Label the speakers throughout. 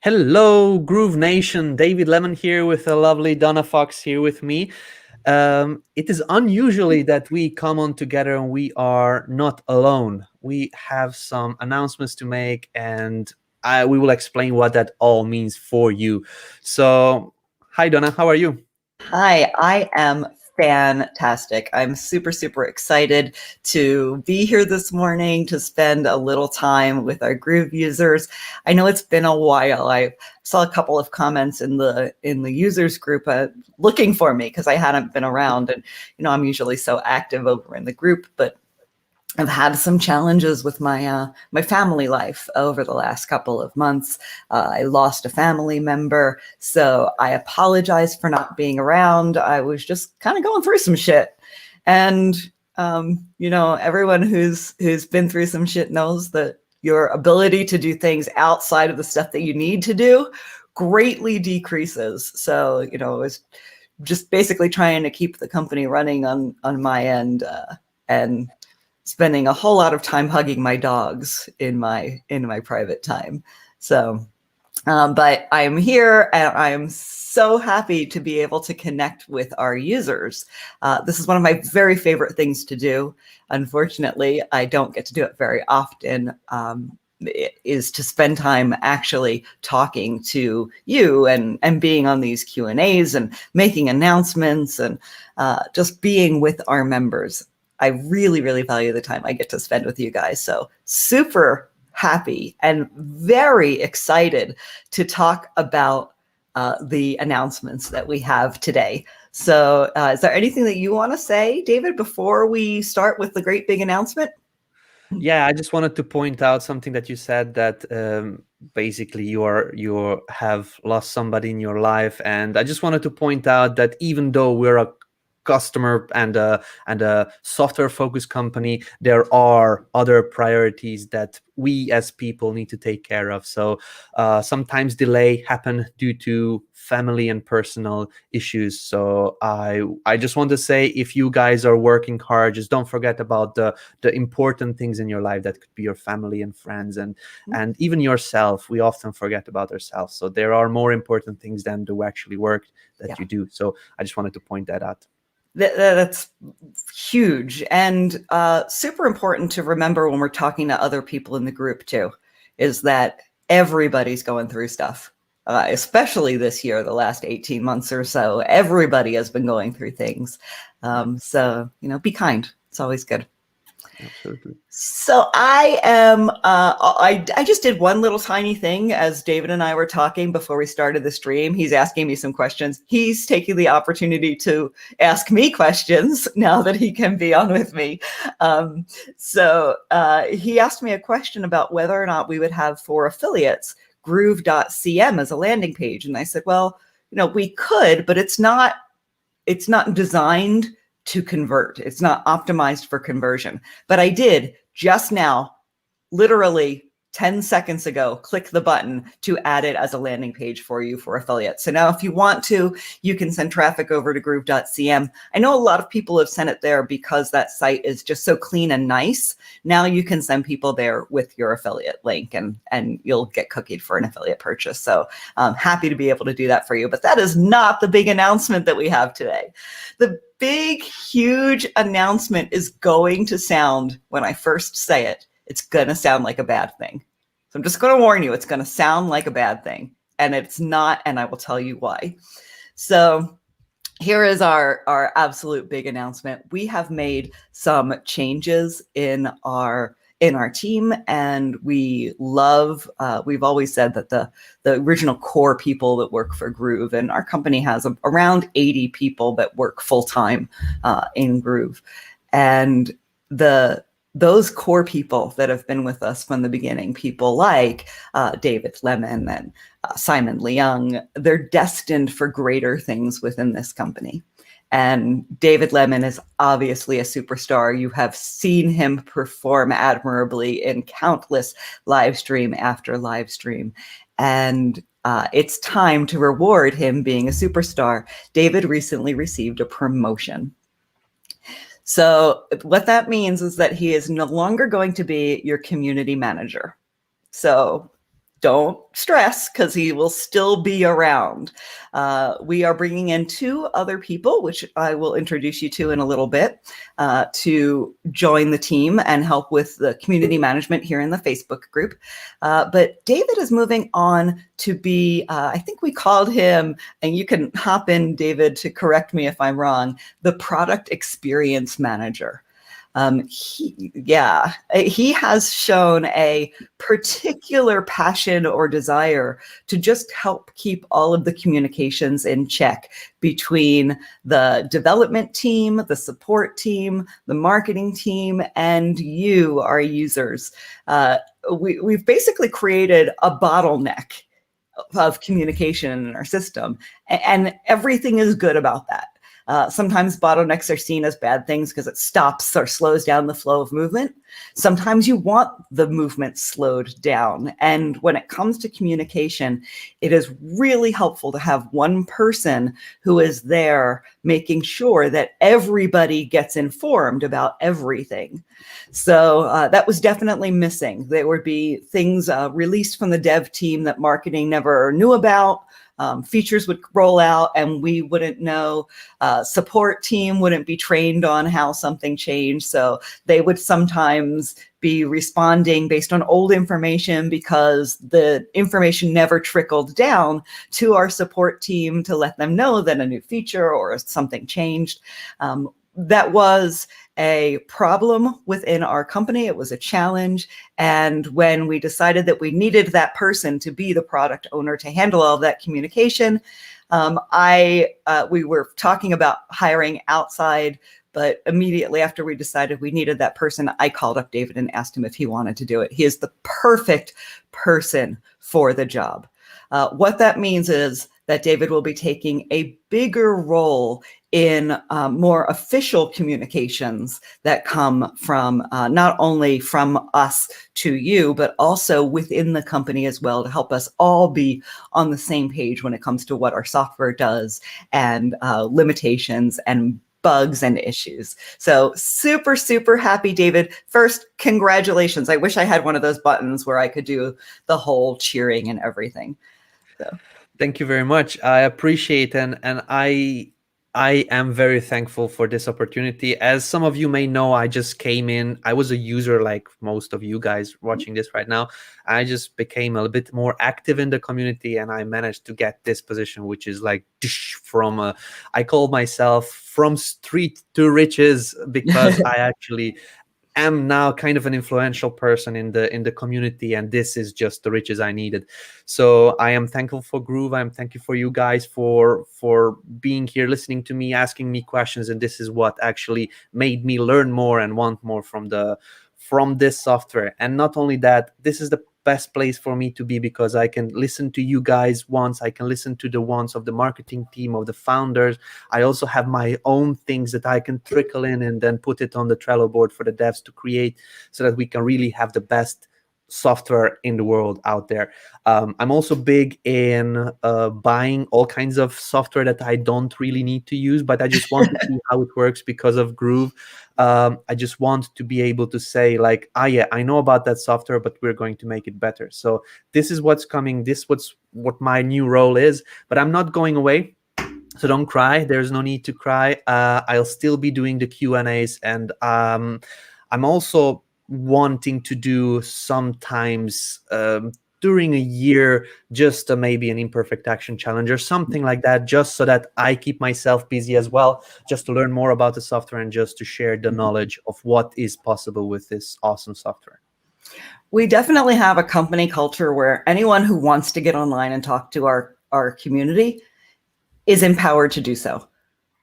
Speaker 1: Hello, Groove Nation. David Lemon here with a lovely Donna Fox here with me. It is unusually that we come on together and we are not alone. We have some announcements to make, and we will explain what that all means for you. So, hi, Donna. How are you?
Speaker 2: Hi, I am fantastic. I'm super excited to be here this morning to spend a little time with our Groove users. I know it's been a while. I saw a couple of comments in the users group looking for me because I hadn't been around, and I'm usually so active over in the group, but I've had some challenges with my my family life over the last couple of months. I lost a family member, so I apologize for not being around. I was just kind of going through some shit, and everyone who's been through some shit knows that your ability to do things outside of the stuff that you need to do greatly decreases. So it was just basically trying to keep the company running on my end, and spending a whole lot of time hugging my dogs in my private time. So, but I'm here and I am so happy to be able to connect with our users. This is one of my very favorite things to do. Unfortunately, I don't get to do it very often. It is to spend time actually talking to you and being on these Q&As and making announcements and just being with our members. I really value the time I get to spend with you guys. So super happy and very excited to talk about the announcements that we have today. So is there anything that you want to say, David, before we start with the great big announcement?
Speaker 1: Yeah, I just wanted to point out something that you said, that basically you have lost somebody in your life, and I just wanted to point out that even though we're a customer and a software focused company, there are other priorities that we as people need to take care of. So sometimes delay happen due to family and personal issues. So I just want to say, if you guys are working hard, just don't forget about the important things in your life. That could be your family and friends and even yourself. We often forget about ourselves. So there are more important things than the actually work that you do. So I just wanted to point that out.
Speaker 2: That's huge and super important to remember when we're talking to other people in the group too, is that everybody's going through stuff, especially this year, the last 18 months or so. Everybody has been going through things. So, be kind. It's always good.
Speaker 1: Absolutely.
Speaker 2: So I am, I just did one little tiny thing as David and I were talking before we started the stream. He's asking me some questions. He's taking the opportunity to ask me questions now that he can be on with me. So he asked me a question about whether or not we would have for affiliates groove.cm as a landing page. And I said, well, we could, but it's not designed to convert. It's not optimized for conversion. But I did just now, literally 10 seconds ago, click the button to add it as a landing page for you for affiliates. So now if you want to, you can send traffic over to groove.cm. I know a lot of people have sent it there because that site is just so clean and nice. Now you can send people there with your affiliate link and you'll get cookied for an affiliate purchase. So I'm happy to be able to do that for you. But that is not the big announcement that we have today. The big, huge announcement is going to sound, when I first say it, it's going to sound like a bad thing. So I'm just going to warn you, it's going to sound like a bad thing. And it's not, and I will tell you why. So here is our absolute big announcement. We have made some changes in our team, and we love, we've always said that the original core people that work for Groove, and our company has around 80 people that work full-time in Groove. And those core people that have been with us from the beginning, people like David Lemon and Simon Leung, they're destined for greater things within this company. And David Lemon is obviously a superstar. You have seen him perform admirably in countless live stream after live stream. And it's time to reward him being a superstar. David recently received a promotion. So what that means is that he is no longer going to be your community manager. So don't stress, because he will still be around. We are bringing in 2 other people, which I will introduce you to in a little bit, to join the team and help with the community management here in the Facebook group. But David is moving on to be, I think we called him, and you can hop in, David, to correct me if I'm wrong, the product experience manager. He has shown a particular passion or desire to just help keep all of the communications in check between the development team, the support team, the marketing team, and you, our users. We've basically created a bottleneck of communication in our system, and everything is good about that. Sometimes bottlenecks are seen as bad things because it stops or slows down the flow of movement. Sometimes you want the movement slowed down. And when it comes to communication, it is really helpful to have one person who is there making sure that everybody gets informed about everything. So that was definitely missing. There would be things released from the dev team that marketing never knew about. Features would roll out and we wouldn't know. Support team wouldn't be trained on how something changed. So they would sometimes be responding based on old information because the information never trickled down to our support team to let them know that a new feature or something changed. That was a problem within our company. It was a challenge. And when we decided that we needed that person to be the product owner to handle all of that communication, we were talking about hiring outside, but immediately after we decided we needed that person, I called up David and asked him if he wanted to do it. He is the perfect person for the job. What that means is that David will be taking a bigger role in more official communications that come from not only from us to you, but also within the company as well, to help us all be on the same page when it comes to what our software does and limitations and bugs and issues. So super, super happy, David. First, congratulations. I wish I had one of those buttons where I could do the whole cheering and everything. So.
Speaker 1: Thank you very much. I appreciate and I am very thankful for this opportunity. As some of you may know, I just came in. I was a user like most of you guys watching this right now. I just became a bit more active in the community and I managed to get this position, which is like from I call myself from street to riches, because I actually am now kind of an influential person in the community, and this is just the riches I needed. So I am thankful for Groove. I'm thankful for you guys for being here, listening to me, asking me questions, and this is what actually made me learn more and want more from this software. And not only that, this is the best place for me to be, because I can listen to you guys once, I can listen to the ones of the marketing team, of the founders. I also have my own things that I can trickle in and then put it on the Trello board for the devs to create, so that we can really have the best software in the world out there. I'm also big in buying all kinds of software that I don't really need to use, but I just want to see how it works because of Groove. I just want to be able to say like, yeah, I know about that software, but we're going to make it better. So this is what's coming. What my new role is, but I'm not going away. So don't cry. There's no need to cry. I'll still be doing the Q&As, and I'm also wanting to do sometimes during a year just maybe an imperfect action challenge or something like that, just so that I keep myself busy as well, just to learn more about the software and just to share the knowledge of what is possible with this awesome software.
Speaker 2: We definitely have a company culture where anyone who wants to get online and talk to our community is empowered to do so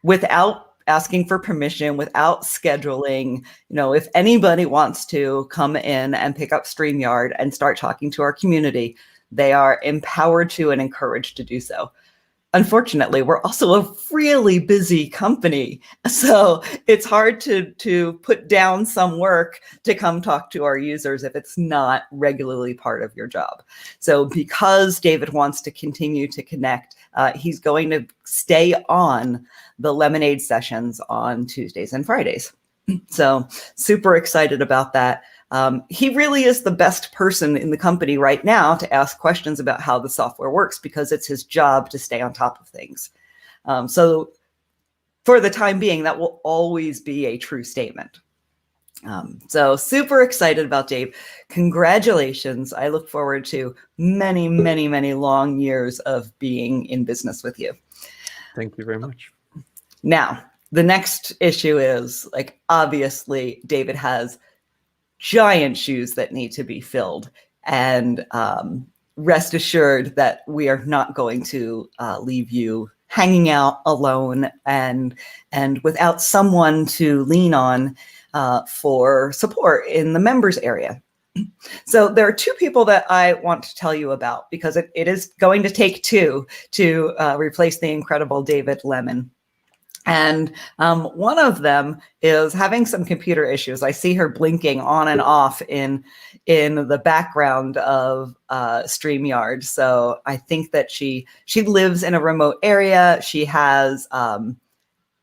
Speaker 2: without asking for permission, without scheduling. If anybody wants to come in and pick up StreamYard and start talking to our community, they are empowered to and encouraged to do so. Unfortunately, we're also a really busy company, so it's hard to put down some work to come talk to our users if it's not regularly part of your job. So because David wants to continue to connect, he's going to stay on the Lemonade sessions on Tuesdays and Fridays. So super excited about that. He really is the best person in the company right now to ask questions about how the software works, because it's his job to stay on top of things. So for the time being, that will always be a true statement. So super excited about Dave. Congratulations. I look forward to many, many, many long years of being in business with you.
Speaker 1: Thank you very much.
Speaker 2: Now, the next issue is, like, obviously David has giant shoes that need to be filled, and rest assured that we are not going to leave you hanging out alone and without someone to lean on for support in the members area. So there are two people that I want to tell you about, because it is going to take two to replace the incredible David Lemon. And one of them is having some computer issues. I see her blinking on and off in the background of StreamYard. So I think that she lives in a remote area. She has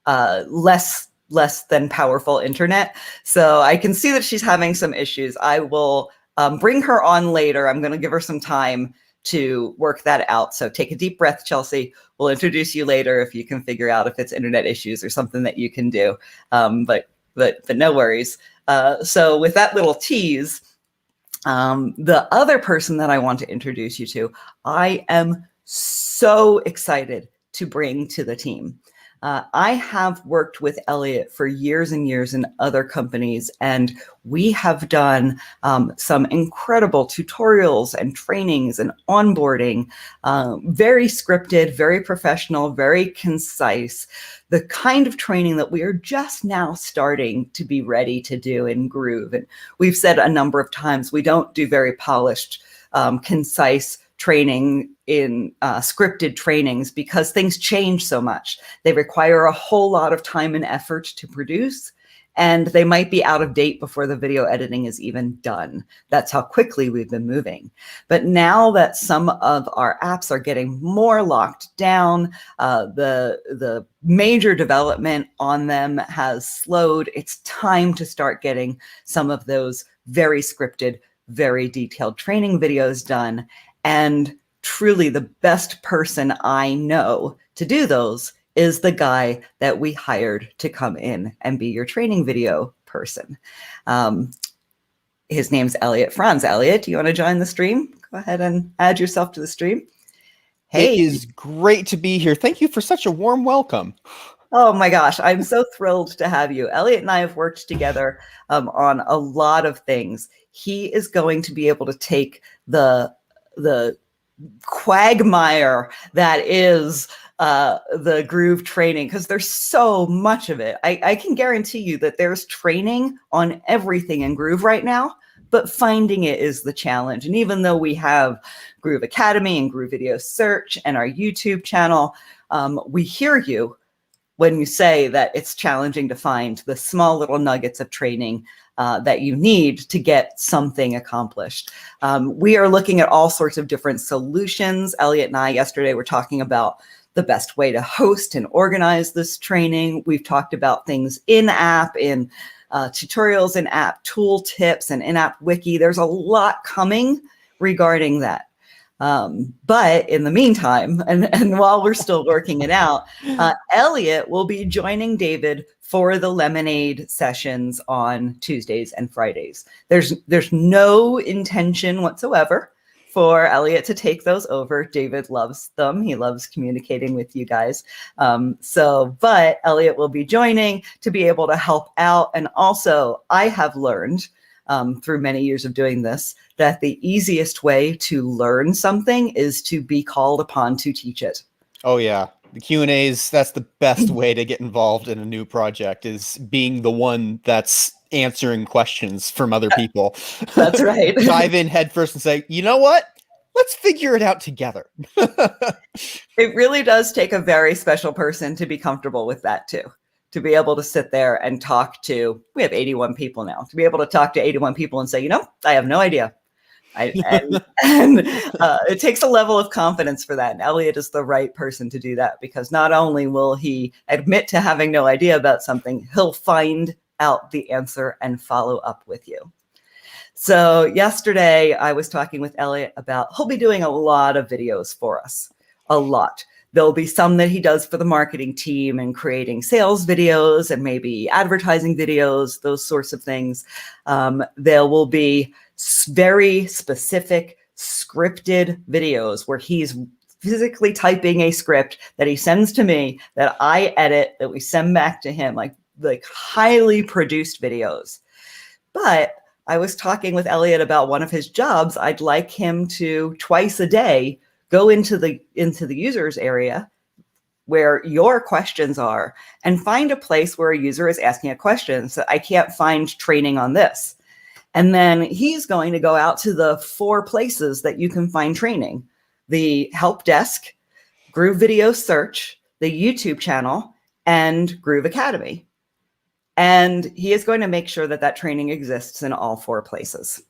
Speaker 2: less than powerful internet. So I can see that she's having some issues. I will bring her on later. I'm going to give her some time to work that out. So take a deep breath, Chelsea. We'll introduce you later if you can figure out if it's internet issues or something that you can do. But no worries. So with that little tease, the other person that I want to introduce you to, I am so excited to bring to the team. I have worked with Elliott for years and years in other companies, and we have done some incredible tutorials and trainings and onboarding, very scripted, very professional, very concise, the kind of training that we are just now starting to be ready to do in Groove. And we've said a number of times, we don't do very polished, concise training in scripted trainings, because things change so much. They require a whole lot of time and effort to produce, and they might be out of date before the video editing is even done. That's how quickly we've been moving. But now that some of our apps are getting more locked down, the major development on them has slowed, it's time to start getting some of those very scripted, very detailed training videos done. And truly the best person I know to do those is the guy that we hired to come in and be your training video person. His name's Elliott Franz. Elliott, do you want to join the stream? Go ahead and add yourself to the stream. Hey.
Speaker 3: It is great to be here. Thank you for such a warm welcome.
Speaker 2: Oh my gosh, I'm so thrilled to have you. Elliott and I have worked together on a lot of things. He is going to be able to take the quagmire that is the Groove training, because there's so much of it. I can guarantee you that there's training on everything in Groove right now, but finding it is the challenge. And even though we have Groove Academy and Groove Video Search and our YouTube channel, we hear you when you say that it's challenging to find the small little nuggets of training that you need to get something accomplished. We are looking at all sorts of different solutions. Elliott and I yesterday were talking about the best way to host and organize this training. We've talked about things in-app, in tutorials, in-app tool tips, and in-app wiki. There's a lot coming regarding that. But in the meantime, and while we're still working it out, Elliott will be joining David for the Lemonade sessions on Tuesdays and Fridays. There's no intention whatsoever for Elliott to take those over. David loves them. He loves communicating with you guys. But Elliott will be joining to be able to help out. And also, I have learned through many years of doing this, that the easiest way to learn something is to be called upon to teach it.
Speaker 3: Oh yeah, the Q&As, that's the best way to get involved in a new project, is being the one that's answering questions from other people.
Speaker 2: That's right.
Speaker 3: Dive in head first and say, you know what? Let's figure it out together.
Speaker 2: It really does take a very special person to be comfortable with that too. To be able to sit there and talk to, we have 81 people now, to be able to talk to 81 people and say, you know, I have no idea. It takes a level of confidence for that. And Elliott is the right person to do that, because not only will he admit to having no idea about something, he'll find out the answer and follow up with you. So yesterday I was talking with Elliott about, he'll be doing a lot of videos for us, a lot. There'll be some that he does for the marketing team and creating sales videos and maybe advertising videos, those sorts of things. There will be very specific scripted videos where he's physically typing a script that he sends to me, that I edit, that we send back to him, like highly produced videos. But I was talking with Elliott about one of his jobs. I'd like him to twice a day go into the users area where your questions are and find a place where a user is asking a question. So I can't find training on this. And then he's going to go out to the 4 places that you can find training: the help desk, Groove Video Search, the YouTube channel, and Groove Academy. And he is going to make sure that that training exists in all 4 places.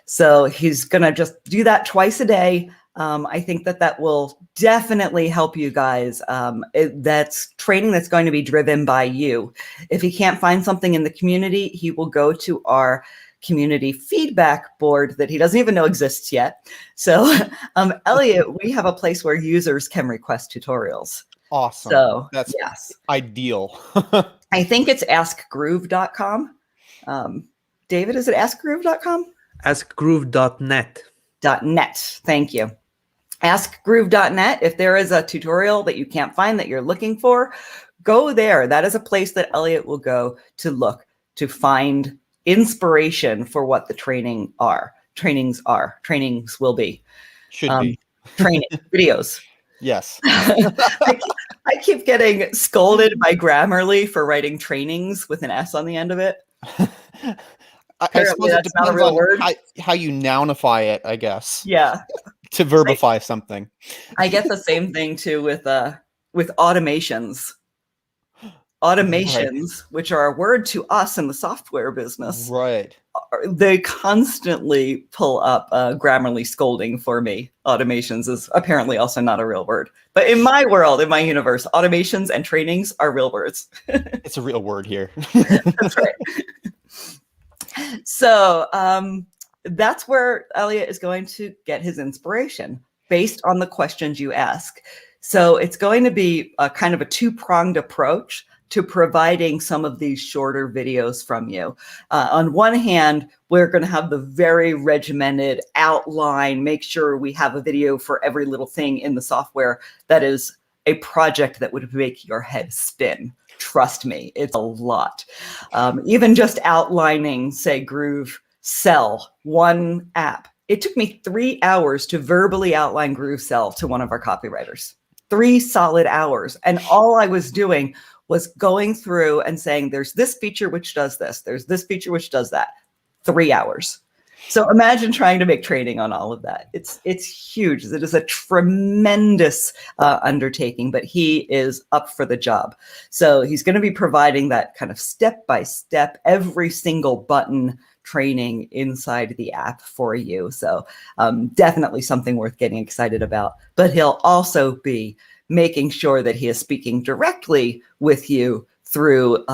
Speaker 2: So he's going to just do that twice a day. I think that will definitely help you guys. That's training that's going to be driven by you. If he can't find something in the community, he will go to our community feedback board that he doesn't even know exists yet. So Elliott, we have a place where users can request tutorials.
Speaker 3: Awesome.
Speaker 2: So
Speaker 3: that's
Speaker 2: yes,
Speaker 3: ideal.
Speaker 2: I think it's askgroove.com. David, is it askgroove.com?
Speaker 1: Askgroove.net.
Speaker 2: .net. Thank you. Askgroove.net. If there is a tutorial that you can't find that you're looking for, go there. That is a place that Elliott will go to look to find inspiration for what the trainings will be.
Speaker 3: Should be.
Speaker 2: Training videos.
Speaker 3: Yes.
Speaker 2: I keep getting scolded by Grammarly for writing trainings with an S on the end of it.
Speaker 3: I suppose it
Speaker 2: that's not a
Speaker 3: depends
Speaker 2: real
Speaker 3: on
Speaker 2: word.
Speaker 3: how you nounify it, I guess.
Speaker 2: Yeah.
Speaker 3: To verbify something.
Speaker 2: I get the same thing too with automations. Automations, right, which are a word to us in the software business.
Speaker 3: Right.
Speaker 2: They constantly pull up Grammarly scolding for me. Automations is apparently also not a real word. But in my world, in my universe, automations and trainings are real words.
Speaker 3: It's a real word here.
Speaker 2: That's right. So that's where Elliott is going to get his inspiration based on the questions you ask. So it's going to be a kind of a 2-pronged approach to providing some of these shorter videos from you. On one hand, we're going to have the very regimented outline, make sure we have a video for every little thing in the software that is a project that would make your head spin. Trust me, it's a lot. Even just outlining, say, Groovezilla, one app. It took me 3 hours to verbally outline Groovezilla to one of our copywriters. 3 solid hours. And all I was doing was going through and saying, there's this feature which does this. There's this feature which does that. 3 hours. So imagine trying to make training on all of that. It's huge. It is a tremendous undertaking, but he is up for the job. So he's going to be providing that kind of step-by-step, every single button training inside the app for you. So definitely something worth getting excited about. But he'll also be making sure that he is speaking directly with you through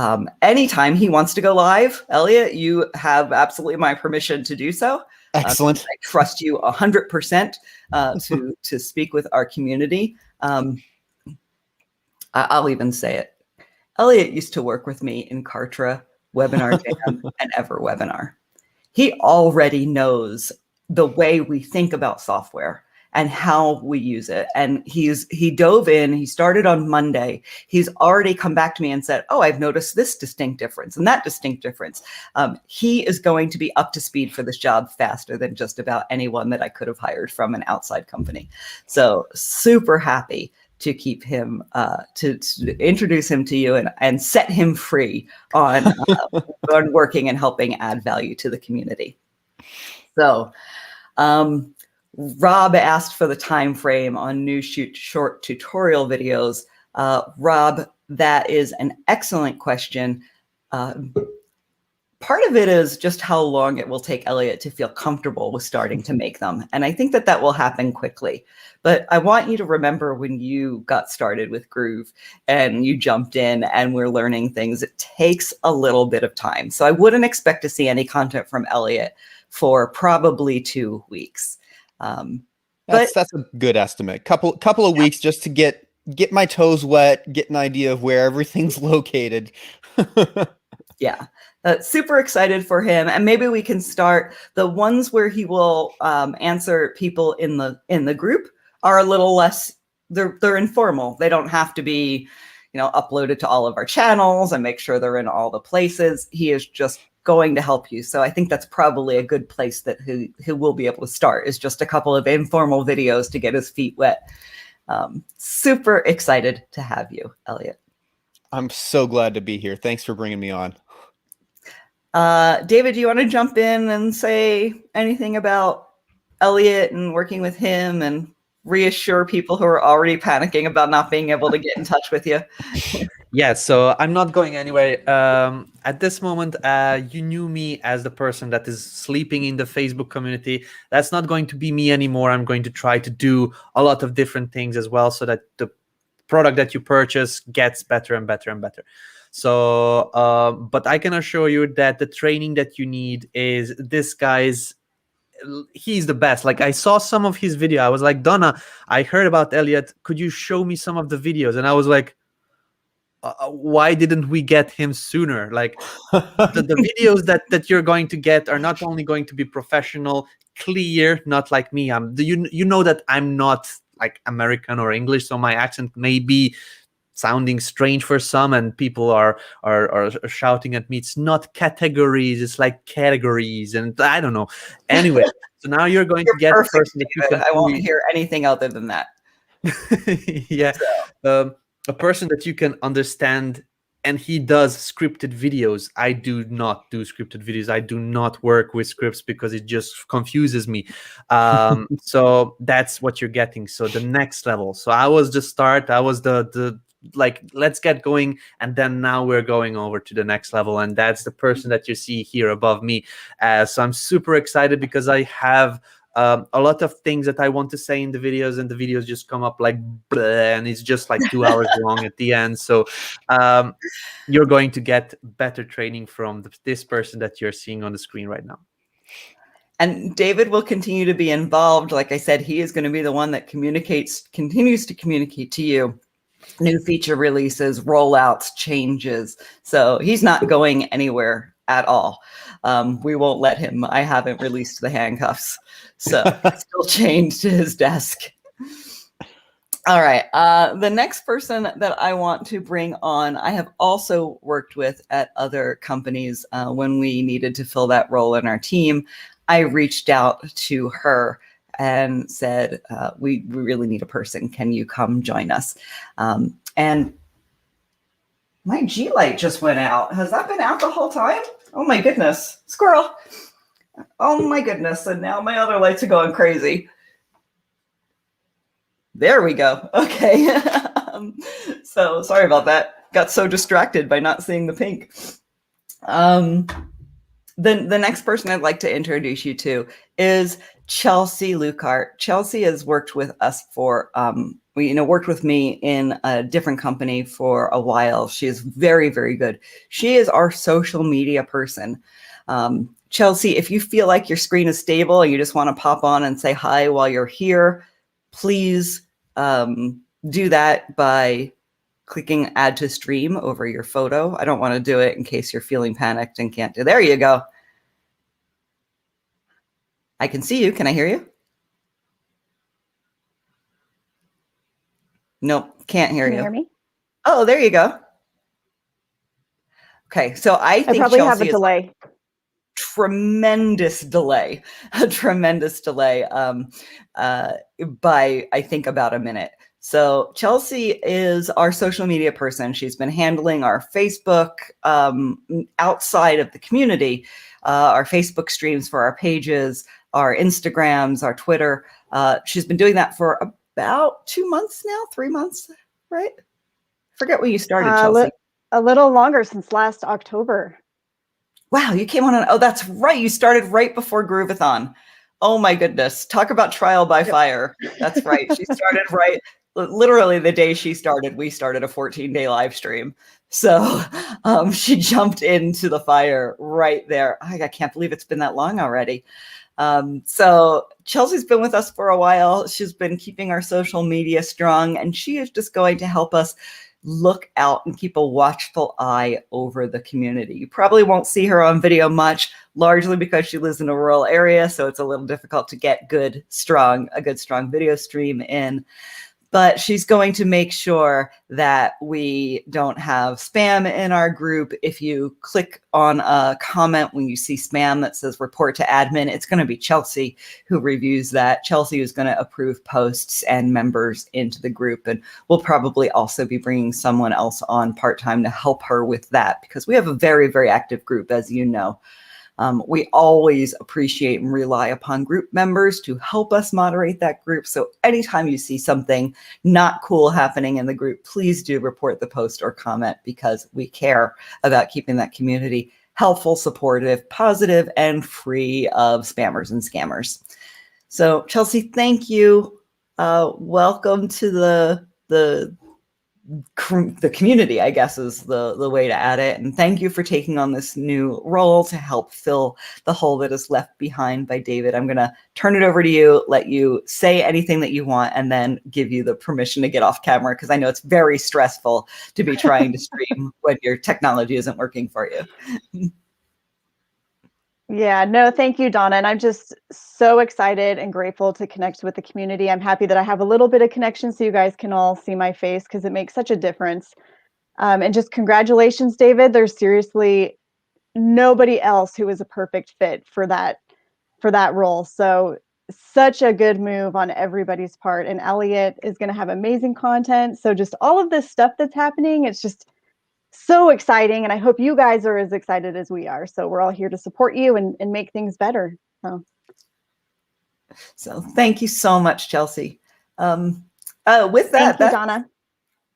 Speaker 2: anytime he wants to go live. Elliott, you have absolutely my permission to do so.
Speaker 3: Excellent.
Speaker 2: I trust you 100% to speak with our community. I'll even say it. Elliott used to work with me in Kartra, Webinar Jam, and EverWebinar. He already knows the way we think about software and how we use it. And he dove in, he started on Monday. He's already come back to me and said, oh, I've noticed this distinct difference and that distinct difference. He is going to be up to speed for this job faster than just about anyone that I could have hired from an outside company. So super happy to keep him, to introduce him to you and set him free on, on working and helping add value to the community. So, Rob asked for the time frame on new short tutorial videos. Rob, that is an excellent question. Part of it is just how long it will take Elliott to feel comfortable with starting to make them. And I think that will happen quickly. But I want you to remember when you got started with Groove and you jumped in and we're learning things, it takes a little bit of time. So I wouldn't expect to see any content from Elliott for probably 2 weeks.
Speaker 3: That's a good estimate. Couple of weeks just to get my toes wet, get an idea of where everything's located.
Speaker 2: Yeah, super excited for him, and maybe we can start the ones where he will answer people in the group are a little less. They're informal. They don't have to be, uploaded to all of our channels and make sure they're in all the places. He is just going to help you. So I think that's probably a good place that he will be able to start, is just a couple of informal videos to get his feet wet. Super excited to have you, Elliott.
Speaker 3: I'm so glad to be here. Thanks for bringing me on.
Speaker 2: David, do you want to jump in and say anything about Elliott and working with him and reassure people who are already panicking about not being able to get in touch with you?
Speaker 1: Yeah, so I'm not going anywhere. At this moment, you knew me as the person that is sleeping in the Facebook community. That's not going to be me anymore. I'm going to try to do a lot of different things as well, so that the product that you purchase gets better and better and better. So, but I can assure you that the training that you need is this guy's. He's the best. Like, I saw some of his video. I was like, Donna, I heard about Elliott. Could you show me some of the videos? And I was like, why didn't we get him sooner? Like, the videos that you're going to get are not only going to be professional, clear, not like me. You know that I'm not like American or English, so my accent may be sounding strange for some, and people are shouting at me. It's not categories, it's like categories, and I don't know. Anyway, so now you're going to get a person that you can.
Speaker 2: I won't hear anything other than that.
Speaker 1: Yeah, so. A person that you can understand, and he does scripted videos. I do not do scripted videos. I do not work with scripts because it just confuses me. So that's what you're getting. So the next level. So I was the start. I was the like, let's get going, and then now we're going over to the next level, and that's the person that you see here above me. So I'm super excited because I have a lot of things that I want to say in the videos, and the videos just come up like bleh, and it's just like 2 hours long at the end. So you're going to get better training from this person that you're seeing on the screen right now.
Speaker 2: And David will continue to be involved. Like I said, he is going to be the one that continues to communicate to you new feature releases, rollouts, changes. So he's not going anywhere at all. We won't let him. I haven't released the handcuffs, so it's still chained to his desk. All right. The next person that I want to bring on, I have also worked with at other companies. When we needed to fill that role in our team, I reached out to her and said, we really need a person. Can you come join us? And my G light just went out. Has that been out the whole time? Oh my goodness, squirrel. Oh my goodness. And now my other lights are going crazy. There we go. Okay. So sorry about that. Got so distracted by not seeing the pink. The next person I'd like to introduce you to is Chelsea Lucar. Chelsea has worked with us for, worked with me in a different company for a while. She is very, very good. She is our social media person. Chelsea, if you feel like your screen is stable and you just want to pop on and say hi while you're here, please do that by clicking add to stream over your photo. I don't want to do it in case you're feeling panicked and can't do. There you go. I can see you. Can I hear you? Nope, can't hear you.
Speaker 4: Can you hear me?
Speaker 2: Oh, there you go. Okay, so I think
Speaker 4: probably
Speaker 2: Chelsea
Speaker 4: have a delay.
Speaker 2: Tremendous delay, a tremendous delay by, I think, about a minute. So Chelsea is our social media person. She's been handling our Facebook outside of the community, our Facebook streams for our pages, our Instagrams, our Twitter. She's been doing that for about 2 months now, 3 months, right? Forget when you started, Chelsea.
Speaker 4: A little longer, since last October.
Speaker 2: Wow, you came on. Oh, that's right. You started right before Grooveathon. Oh my goodness. Talk about trial by fire. That's right. She started right. Literally the day she started, we started a 14-day live stream. So she jumped into the fire right there. I can't believe it's been that long already. So Chelsea's been with us for a while. She's been keeping our social media strong, and she is just going to help us look out and keep a watchful eye over the community. You probably won't see her on video much, largely because she lives in a rural area, so it's a little difficult to get a good strong video stream in. But she's going to make sure that we don't have spam in our group. If you click on a comment when you see spam that says report to admin, it's going to be Chelsea who reviews that. Chelsea is going to approve posts and members into the group. And we'll probably also be bringing someone else on part-time to help her with that, because we have a very, very active group, as you know. We always appreciate and rely upon group members to help us moderate that group. So anytime you see something not cool happening in the group, please do report the post or comment, because we care about keeping that community helpful, supportive, positive, and free of spammers and scammers. So Chelsea, thank you. Welcome to the community, I guess, is the way to add it. And thank you for taking on this new role to help fill the hole that is left behind by David. I'm going to turn it over to you, let you say anything that you want, and then give you the permission to get off camera, because I know it's very stressful to be trying to stream when your technology isn't working for you.
Speaker 4: Yeah, no, thank you, Donna. And I'm just so excited and grateful to connect with the community. I'm happy that I have a little bit of connection so you guys can all see my face, because it makes such a difference. And just congratulations, David. There's seriously nobody else who is a perfect fit for that role. So such a good move on everybody's part. And Elliott is going to have amazing content. So just all of this stuff that's happening, it's just so exciting, and I hope you guys are as excited as we are. So we're all here to support you and make things better.
Speaker 2: So thank you so much, Chelsea. With that,
Speaker 4: thank you, Donna.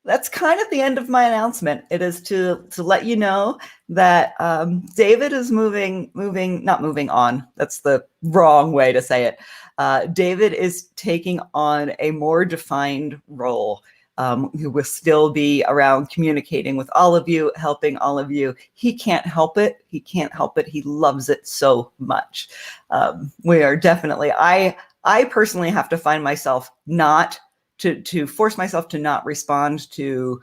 Speaker 2: That's kind of the end of my announcement. It is to let you know that David is not moving on. That's the wrong way to say it. David is taking on a more defined role. Who will still be around communicating with all of you, helping all of you. He can't help it. He can't help it. He loves it so much. We are definitely, I personally have to find myself not to force myself to not respond to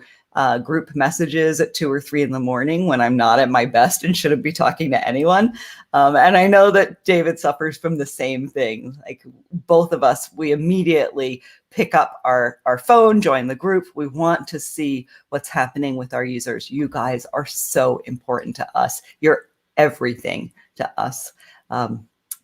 Speaker 2: group messages at 2 or 3 in the morning when I'm not at my best and shouldn't be talking to anyone. And I know that David suffers from the same thing. Like both of us, we immediately pick up our phone, join the group. We want to see what's happening with our users. You guys are so important to us. You're everything to us.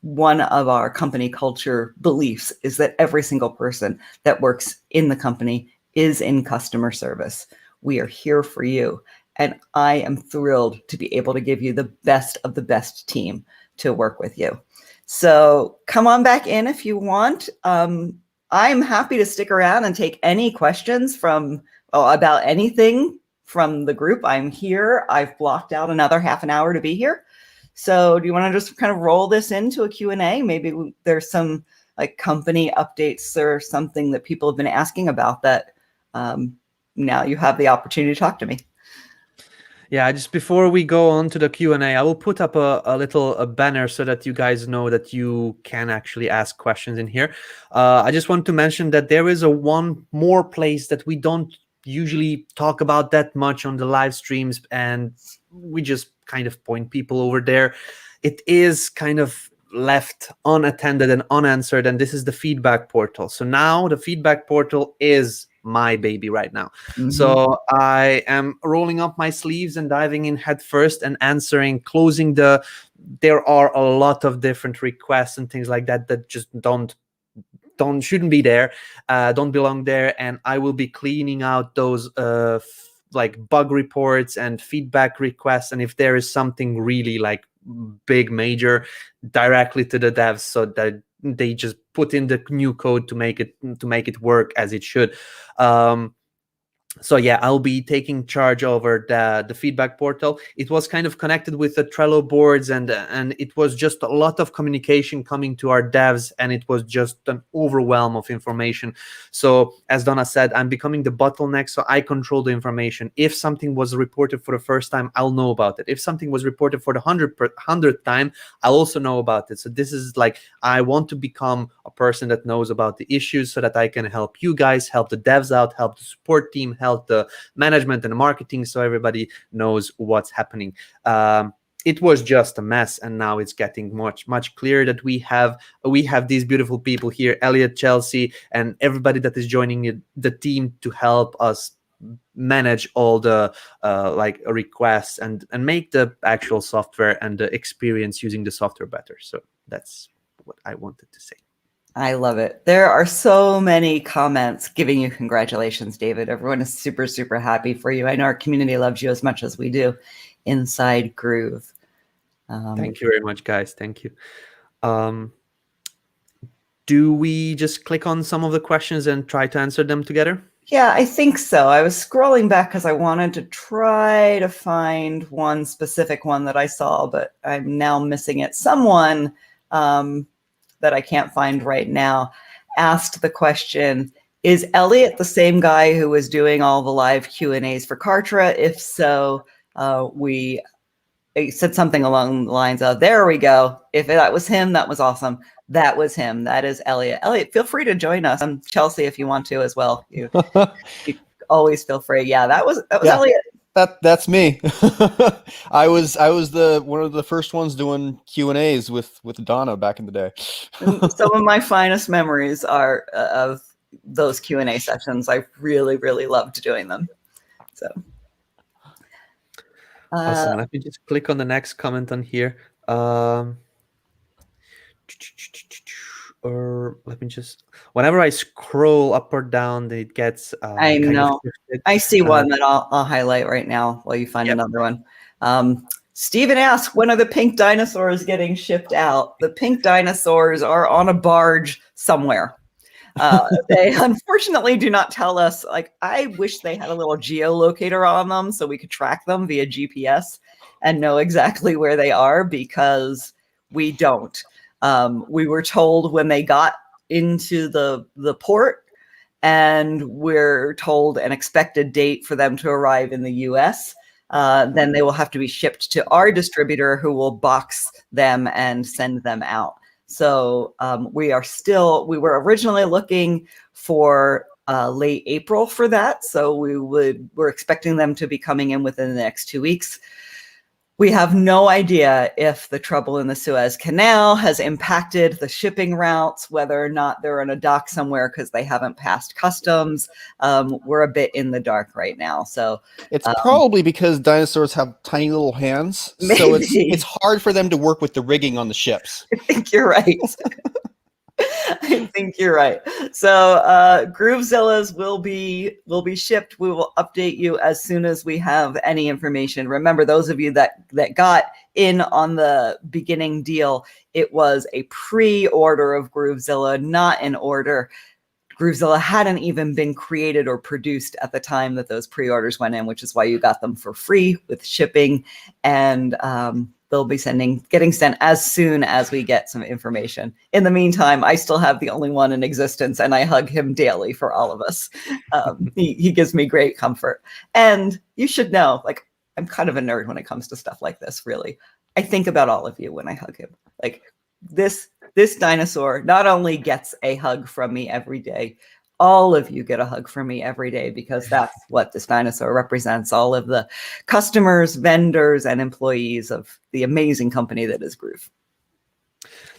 Speaker 2: One of our company culture beliefs is that every single person that works in the company is in customer service. We are here for you. And I am thrilled to be able to give you the best of the best team to work with you. So come on back in if you want. I'm happy to stick around and take any questions about anything from the group. I'm here. I've blocked out another half an hour to be here. So do you want to just kind of roll this into a Q&A? Maybe there's some like company updates or something that people have been asking about that now you have the opportunity to talk to me.
Speaker 1: Yeah, just before we go on to the Q&A, I will put up a little banner so that you guys know that you can actually ask questions in here. I just want to mention that there is one more place that we don't usually talk about that much on the live streams, and we just kind of point people over there. It is kind of left unattended and unanswered, and this is the feedback portal. So now the feedback portal is my baby right now. So I am rolling up my sleeves and diving in head first and closing there are a lot of different requests and things like that that just shouldn't be there, don't belong there, and I will be cleaning out those like bug reports and feedback requests, and if there is something really like big major, directly to the devs so that they just put in the new code to make it work as it should. So yeah, I'll be taking charge over the feedback portal. It was kind of connected with the Trello boards, and it was just a lot of communication coming to our devs, and it was just an overwhelm of information. So as Donna said, I'm becoming the bottleneck, so I control the information. If something was reported for the first time, I'll know about it. If something was reported for the 100th time, I'll also know about it. So this is like, I want to become a person that knows about the issues so that I can help you guys, help the devs out, help the support team, help the management and the marketing, so everybody knows what's happening. It was just a mess, and now it's getting much clearer that we have these beautiful people here, Elliott, Chelsea, and everybody that is joining the team to help us manage all the like requests and make the actual software and the experience using the software better. So that's what I wanted to say.
Speaker 2: I love it. There are so many comments giving you congratulations, David. Everyone is super, super happy for you. I know our community loves you as much as we do inside Groove.
Speaker 1: Thank you very much, guys. Thank you. Do we just click on some of the questions and try to answer them together?
Speaker 2: Yeah, I think so. I was scrolling back because I wanted to try to find one specific one that I saw, but I'm now missing it. Someone that I can't find right now asked the question, is Elliott the same guy who was doing all the live Q&As for Kartra? If so, we said something along the lines of, there we go. If that was him, that was awesome. That was him. That is Elliott. Elliott, feel free to join us. Chelsea, if you want to as well. You always feel free. Yeah, that was Elliott.
Speaker 3: That's me. I was one of the first ones doing Q&As with Donna back in the day.
Speaker 2: Some of my finest memories are of those Q&A sessions. I really, really loved doing them. So
Speaker 1: awesome. Let me just click on the next comment on here. Or let me just, whenever I scroll up or down, it gets
Speaker 2: I know. I see one that I'll highlight right now while you find another one. Stephen asks, when are the pink dinosaurs getting shipped out? The pink dinosaurs are on a barge somewhere. They unfortunately do not tell us. Like, I wish they had a little geolocator on them so we could track them via GPS and know exactly where they are, because we don't. We were told when they got into the port, and we're told an expected date for them to arrive in the US. Then they will have to be shipped to our distributor, who will box them and send them out. So we were originally looking for late April for that. So we're expecting them to be coming in within the next 2 weeks. We have no idea if the trouble in the Suez Canal has impacted the shipping routes, whether or not they're in a dock somewhere because they haven't passed customs. We're a bit in the dark right now. So
Speaker 3: it's probably because dinosaurs have tiny little hands.
Speaker 2: Maybe.
Speaker 3: So it's hard for them to work with the rigging on the ships.
Speaker 2: I think you're right. I think you're right. So Groovezillas will be shipped. We will update you as soon as we have any information. Remember, those of you that got in on the beginning deal, it was a pre-order of Groovezilla, not an order. Groovezilla hadn't even been created or produced at the time that those pre-orders went in, which is why you got them for free with shipping. And they'll be getting sent as soon as we get some information. In the meantime, I still have the only one in existence, and I hug him daily for all of us. He gives me great comfort. And you should know, like, I'm kind of a nerd when it comes to stuff like this, really. I think about all of you when I hug him. Like, this dinosaur not only gets a hug from me every day, all of you get a hug from me every day, because that's what this dinosaur represents. All of the customers, vendors, and employees of the amazing company that is Groove.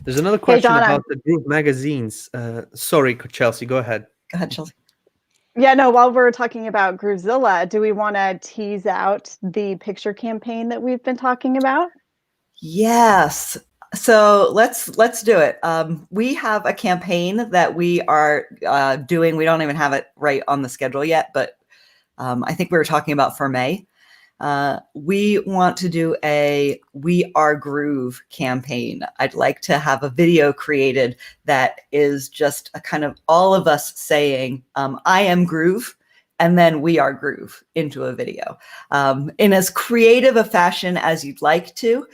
Speaker 1: There's another question about the Groove magazines. Sorry, Chelsea, go ahead.
Speaker 2: Go ahead, Chelsea.
Speaker 4: Yeah, no, while we're talking about Groovezilla, do we want to tease out the picture campaign that we've been talking about?
Speaker 2: Yes. So let's do it. We have a campaign that we are doing. We don't even have it right on the schedule yet, but I think we were talking about for May. We want to do a We Are Groove campaign. I'd like to have a video created that is just a kind of all of us saying, I am Groove, and then We Are Groove into a video in as creative a fashion as you'd like to.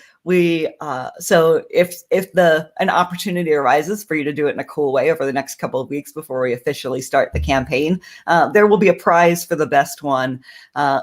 Speaker 2: So if an opportunity arises for you to do it in a cool way over the next couple of weeks before we officially start the campaign, there will be a prize for the best one.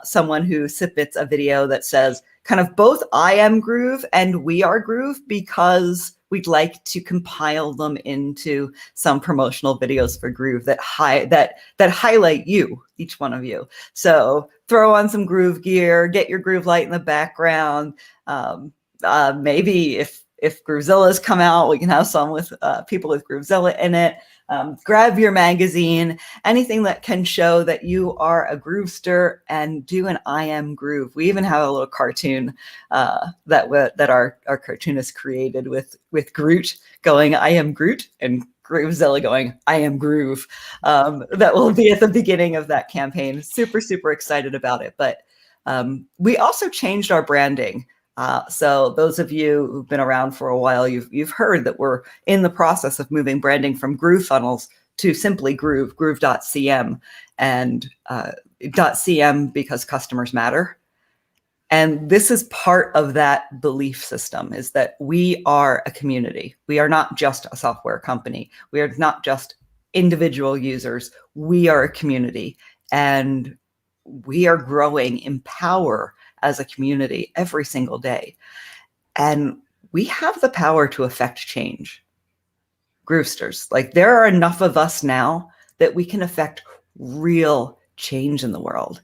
Speaker 2: Someone who submits a video that says kind of both I Am Groove and We Are Groove, because we'd like to compile them into some promotional videos for Groove that highlight you, each one of you. So throw on some Groove gear, get your Groove light in the background. Maybe if Groovezilla's come out, we can have some with people with Groovezilla in it. Grab your magazine, anything that can show that you are a Groovester, and do an I Am Groove. We even have a little cartoon that our cartoonist created with Groot going, I am Groot, and Groovezilla going, I am Groove. That will be at the beginning of that campaign. Super, super excited about it. But we also changed our branding. So those of you who've been around for a while, you've heard that we're in the process of moving branding from Groove Funnels to simply Groove, groove.cm, and .cm because customers matter. And this is part of that belief system, is that we are a community. We are not just a software company. We are not just individual users. We are a community, and we are growing in power as a community every single day. And we have the power to affect change. Groovesters, like, there are enough of us now that we can affect real change in the world.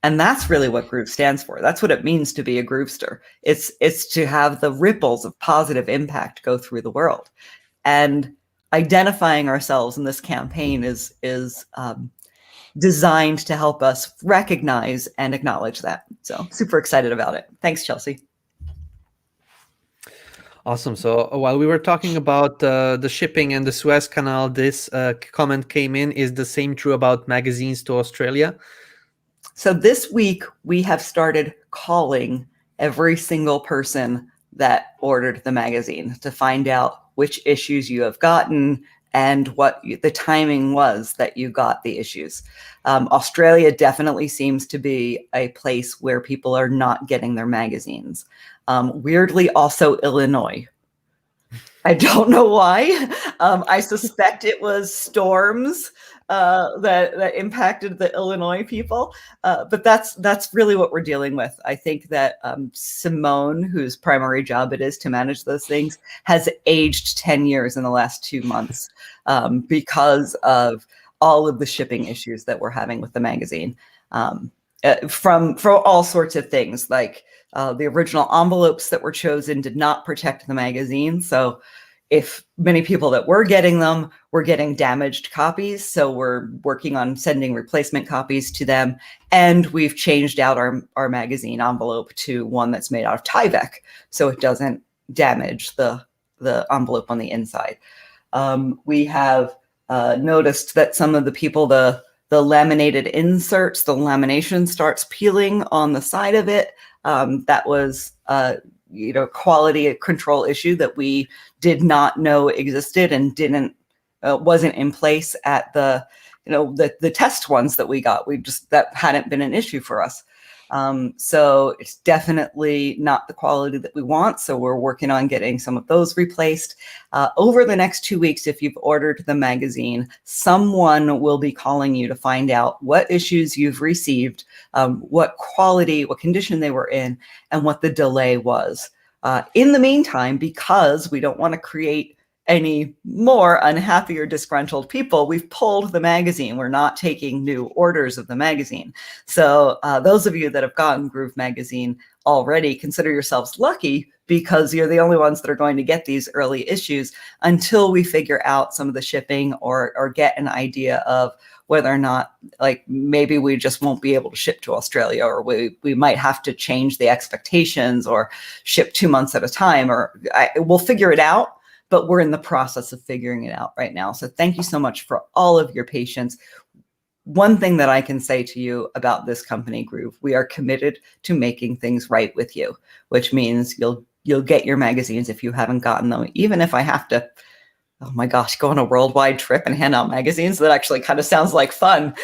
Speaker 2: And that's really what Groove stands for. That's what it means to be a Groovester. It's to have the ripples of positive impact go through the world. And identifying ourselves in this campaign is designed to help us recognize and acknowledge that. So super excited about it. Thanks, Chelsea.
Speaker 1: Awesome. So while we were talking about the shipping and the Suez Canal, this comment came in. Is the same true about magazines to Australia?
Speaker 2: So this week we have started calling every single person that ordered the magazine to find out which issues you have gotten and what the timing was that you got the issues. Australia definitely seems to be a place where people are not getting their magazines. Weirdly, also Illinois. I don't know why. I suspect it was storms that impacted the Illinois people. But that's really what we're dealing with. I think that Simone, whose primary job it is to manage those things, has aged 10 years in the last 2 months because of all of the shipping issues that we're having with the magazine. From all sorts of things, like the original envelopes that were chosen did not protect the magazine. So if many people that were getting them were getting damaged copies, so we're working on sending replacement copies to them. And we've changed out our magazine envelope to one that's made out of Tyvek, so it doesn't damage the envelope on the inside. We have noticed that some of the people, the laminated inserts, the lamination starts peeling on the side of it. That was quality control issue that we did not know existed and wasn't in place at the test ones that we got. That hadn't been an issue for us. So it's definitely not the quality that we want. So we're working on getting some of those replaced. Over the next 2 weeks, if you've ordered the magazine, someone will be calling you to find out what issues you've received, what quality, what condition they were in, and what the delay was. In the meantime, because we don't want to create any more unhappy or disgruntled people, we've pulled the magazine. We're not taking new orders of the magazine. So those of you that have gotten Groove magazine already, consider yourselves lucky, because you're the only ones that are going to get these early issues until we figure out some of the shipping or get an idea of whether or not, like, maybe we just won't be able to ship to Australia, or we might have to change the expectations or ship 2 months at a time, or we'll figure it out. But we're in the process of figuring it out right now. So thank you so much for all of your patience. One thing that I can say to you about this company, Groove, we are committed to making things right with you, which means you'll get your magazines if you haven't gotten them, even if I have to oh my gosh, go on a worldwide trip and hand out magazines. That actually kind of sounds like fun.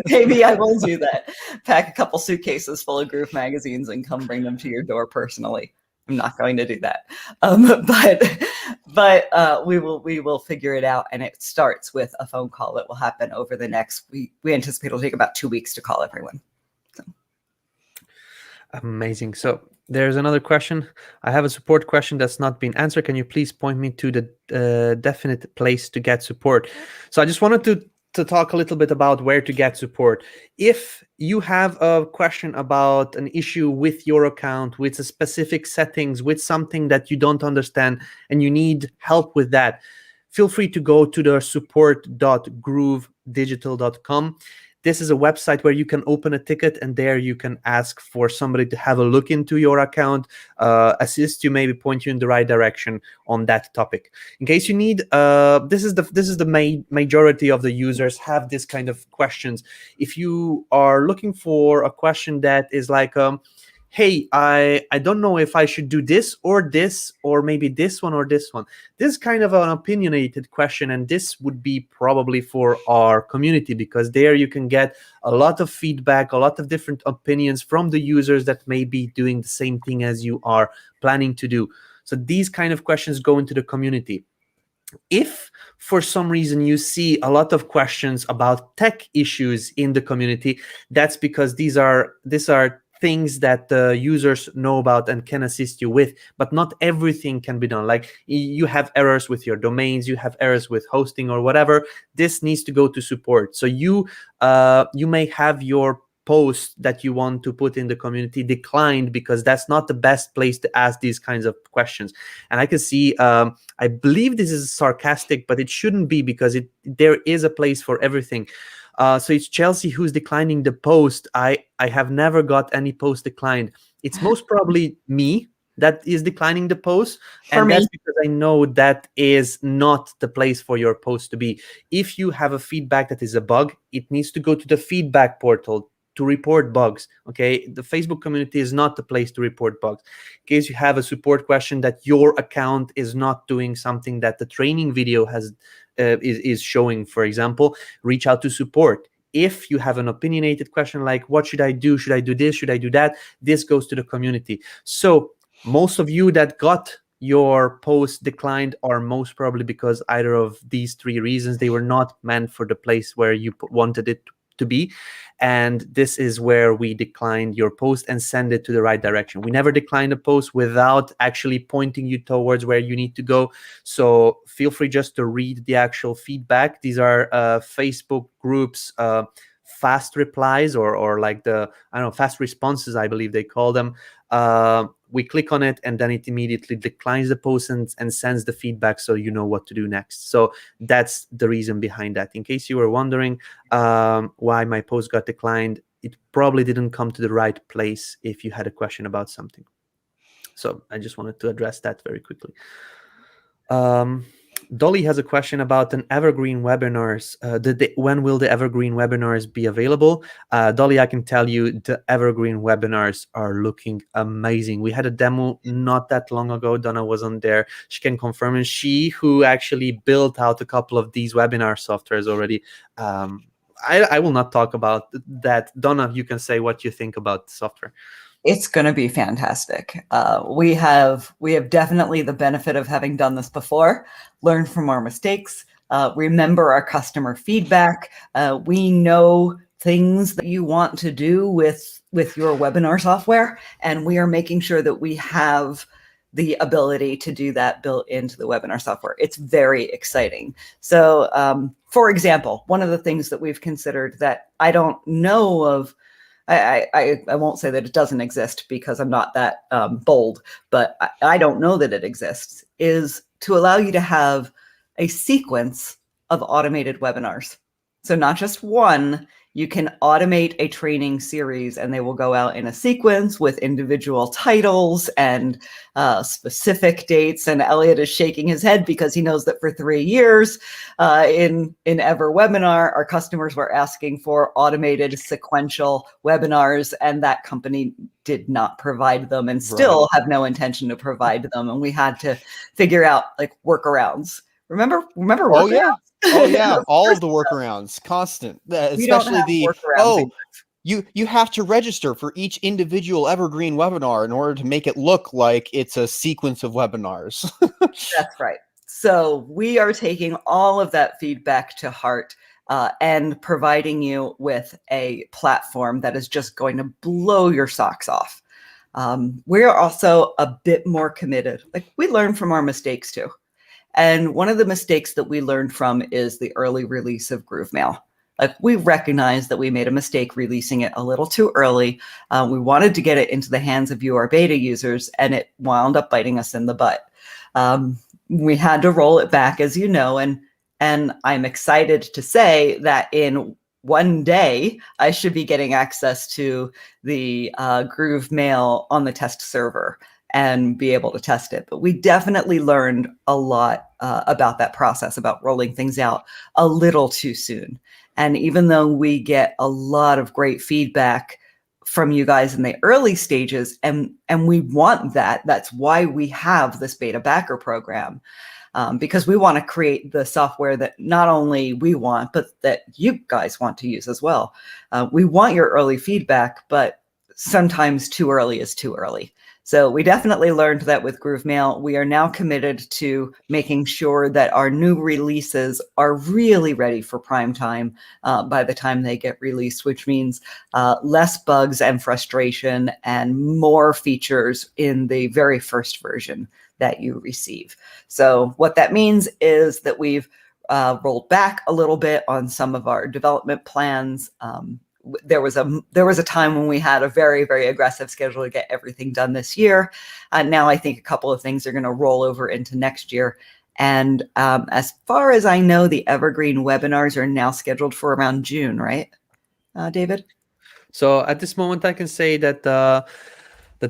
Speaker 2: Maybe I will do that. Pack a couple suitcases full of Groove magazines and come bring them to your door personally. I'm not going to do that, but we will figure it out. And it starts with a phone call that will happen over the next week. We anticipate it'll take about 2 weeks to call everyone. So.
Speaker 1: Amazing. So there's another question. I have a support question that's not been answered. Can you please point me to the definite place to get support? So I just wanted to talk a little bit about where to get support. If you have a question about an issue with your account, with a specific settings, with something that you don't understand and you need help with that, feel free to go to the support.groovedigital.com. This is a website where you can open a ticket, and there you can ask for somebody to have a look into your account, assist you, maybe point you in the right direction on that topic. In case you need, this is the majority of the users have this kind of questions. If you are looking for a question that is like, hey, I don't know if I should do this, or maybe this one or this one. This is kind of an opinionated question, and this would be probably for our community, because there you can get a lot of feedback, a lot of different opinions from the users that may be doing the same thing as you are planning to do. So these kind of questions go into the community. If for some reason you see a lot of questions about tech issues in the community, that's because these are things that the users know about and can assist you with, but not everything can be done. Like you have errors with your domains, you have errors with hosting or whatever. This needs to go to support. So you may have your post that you want to put in the community declined because that's not the best place to ask these kinds of questions. And I can see, I believe this is sarcastic, but it shouldn't be, because there is a place for everything. So it's Chelsea who's declining the post. I have never got any post declined. It's most probably me that is declining the post. And that's because I know that is not the place for your post to be. If you have a feedback that is a bug, it needs to go to the feedback portal to report bugs. Okay, the Facebook community is not the place to report bugs. In case you have a support question that your account is not doing something that the training video has is showing, for example, reach out to support. If you have an opinionated question like, what should I do? Should I do this? Should I do that? This goes to the community. So most of you that got your post declined are most probably because either of these three reasons. They were not meant for the place where you wanted it to be, and this is where we declined your post and send it to the right direction. We never decline a post without actually pointing you towards where you need to go. So feel free just to read the actual feedback. These are Facebook groups, fast replies, or like the, I don't know, fast responses, I believe they call them. We click on it and then it immediately declines the post and sends the feedback, so you know what to do next. So that's the reason behind that. In case you were wondering why my post got declined, it probably didn't come to the right place if you had a question about something. So I just wanted to address that very quickly. Dolly has a question about an evergreen webinars. When will the evergreen webinars be available? Dolly, I can tell you the evergreen webinars are looking amazing. We had a demo not that long ago. Donna was on there. She can confirm, and she who actually built out a couple of these webinar softwares already. I will not talk about that. Donna, you can say what you think about the software.
Speaker 2: It's going to be fantastic. We have definitely the benefit of having done this before, learn from our mistakes, remember our customer feedback. We know things that you want to do with your webinar software, and we are making sure that we have the ability to do that built into the webinar software. It's very exciting. So, for example, one of the things that we've considered that I don't know of, I won't say that it doesn't exist because I'm not that bold, but I don't know that it exists, is to allow you to have a sequence of automated webinars. So not just one, you can automate a training series and they will go out in a sequence with individual titles and specific dates. And Elliott is shaking his head because he knows that for 3 years in Ever Webinar, our customers were asking for automated sequential webinars, and that company did not provide them and still have no intention to provide them. And we had to figure out like workarounds. Remember
Speaker 3: Oh
Speaker 2: workarounds?
Speaker 3: yeah. Oh yeah. All of the workarounds, constant.
Speaker 2: We don't
Speaker 3: Especially
Speaker 2: have
Speaker 3: the
Speaker 2: workarounds.
Speaker 3: you have to register for each individual evergreen webinar in order to make it look like it's a sequence of webinars.
Speaker 2: That's right. So we are taking all of that feedback to heart and providing you with a platform that is just going to blow your socks off. We're also a bit more committed. Like, we learn from our mistakes too. And one of the mistakes that we learned from is the early release of Groovemail. Like, we recognized that we made a mistake releasing it a little too early. We wanted to get it into the hands of you, our beta users, and it wound up biting us in the butt. We had to roll it back, as you know, and I'm excited to say that in one day, I should be getting access to the Groovemail on the test server and be able to test it. But we definitely learned a lot about that process, about rolling things out a little too soon. And even though we get a lot of great feedback from you guys in the early stages, and we want that, that's why we have this beta backer program. Because we want to create the software that not only we want, but that you guys want to use as well. We want your early feedback, but sometimes too early is too early. So we definitely learned that with Groovemail. We are now committed to making sure that our new releases are really ready for prime time by the time they get released, which means less bugs and frustration and more features in the very first version that you receive. So what that means is that we've rolled back a little bit on some of our development plans. There was a time when we had a very, very aggressive schedule to get everything done this year. Now I think a couple of things are going to roll over into next year. And as far as I know, the evergreen webinars are now scheduled for around June, right, David?
Speaker 1: So at this moment, I can say that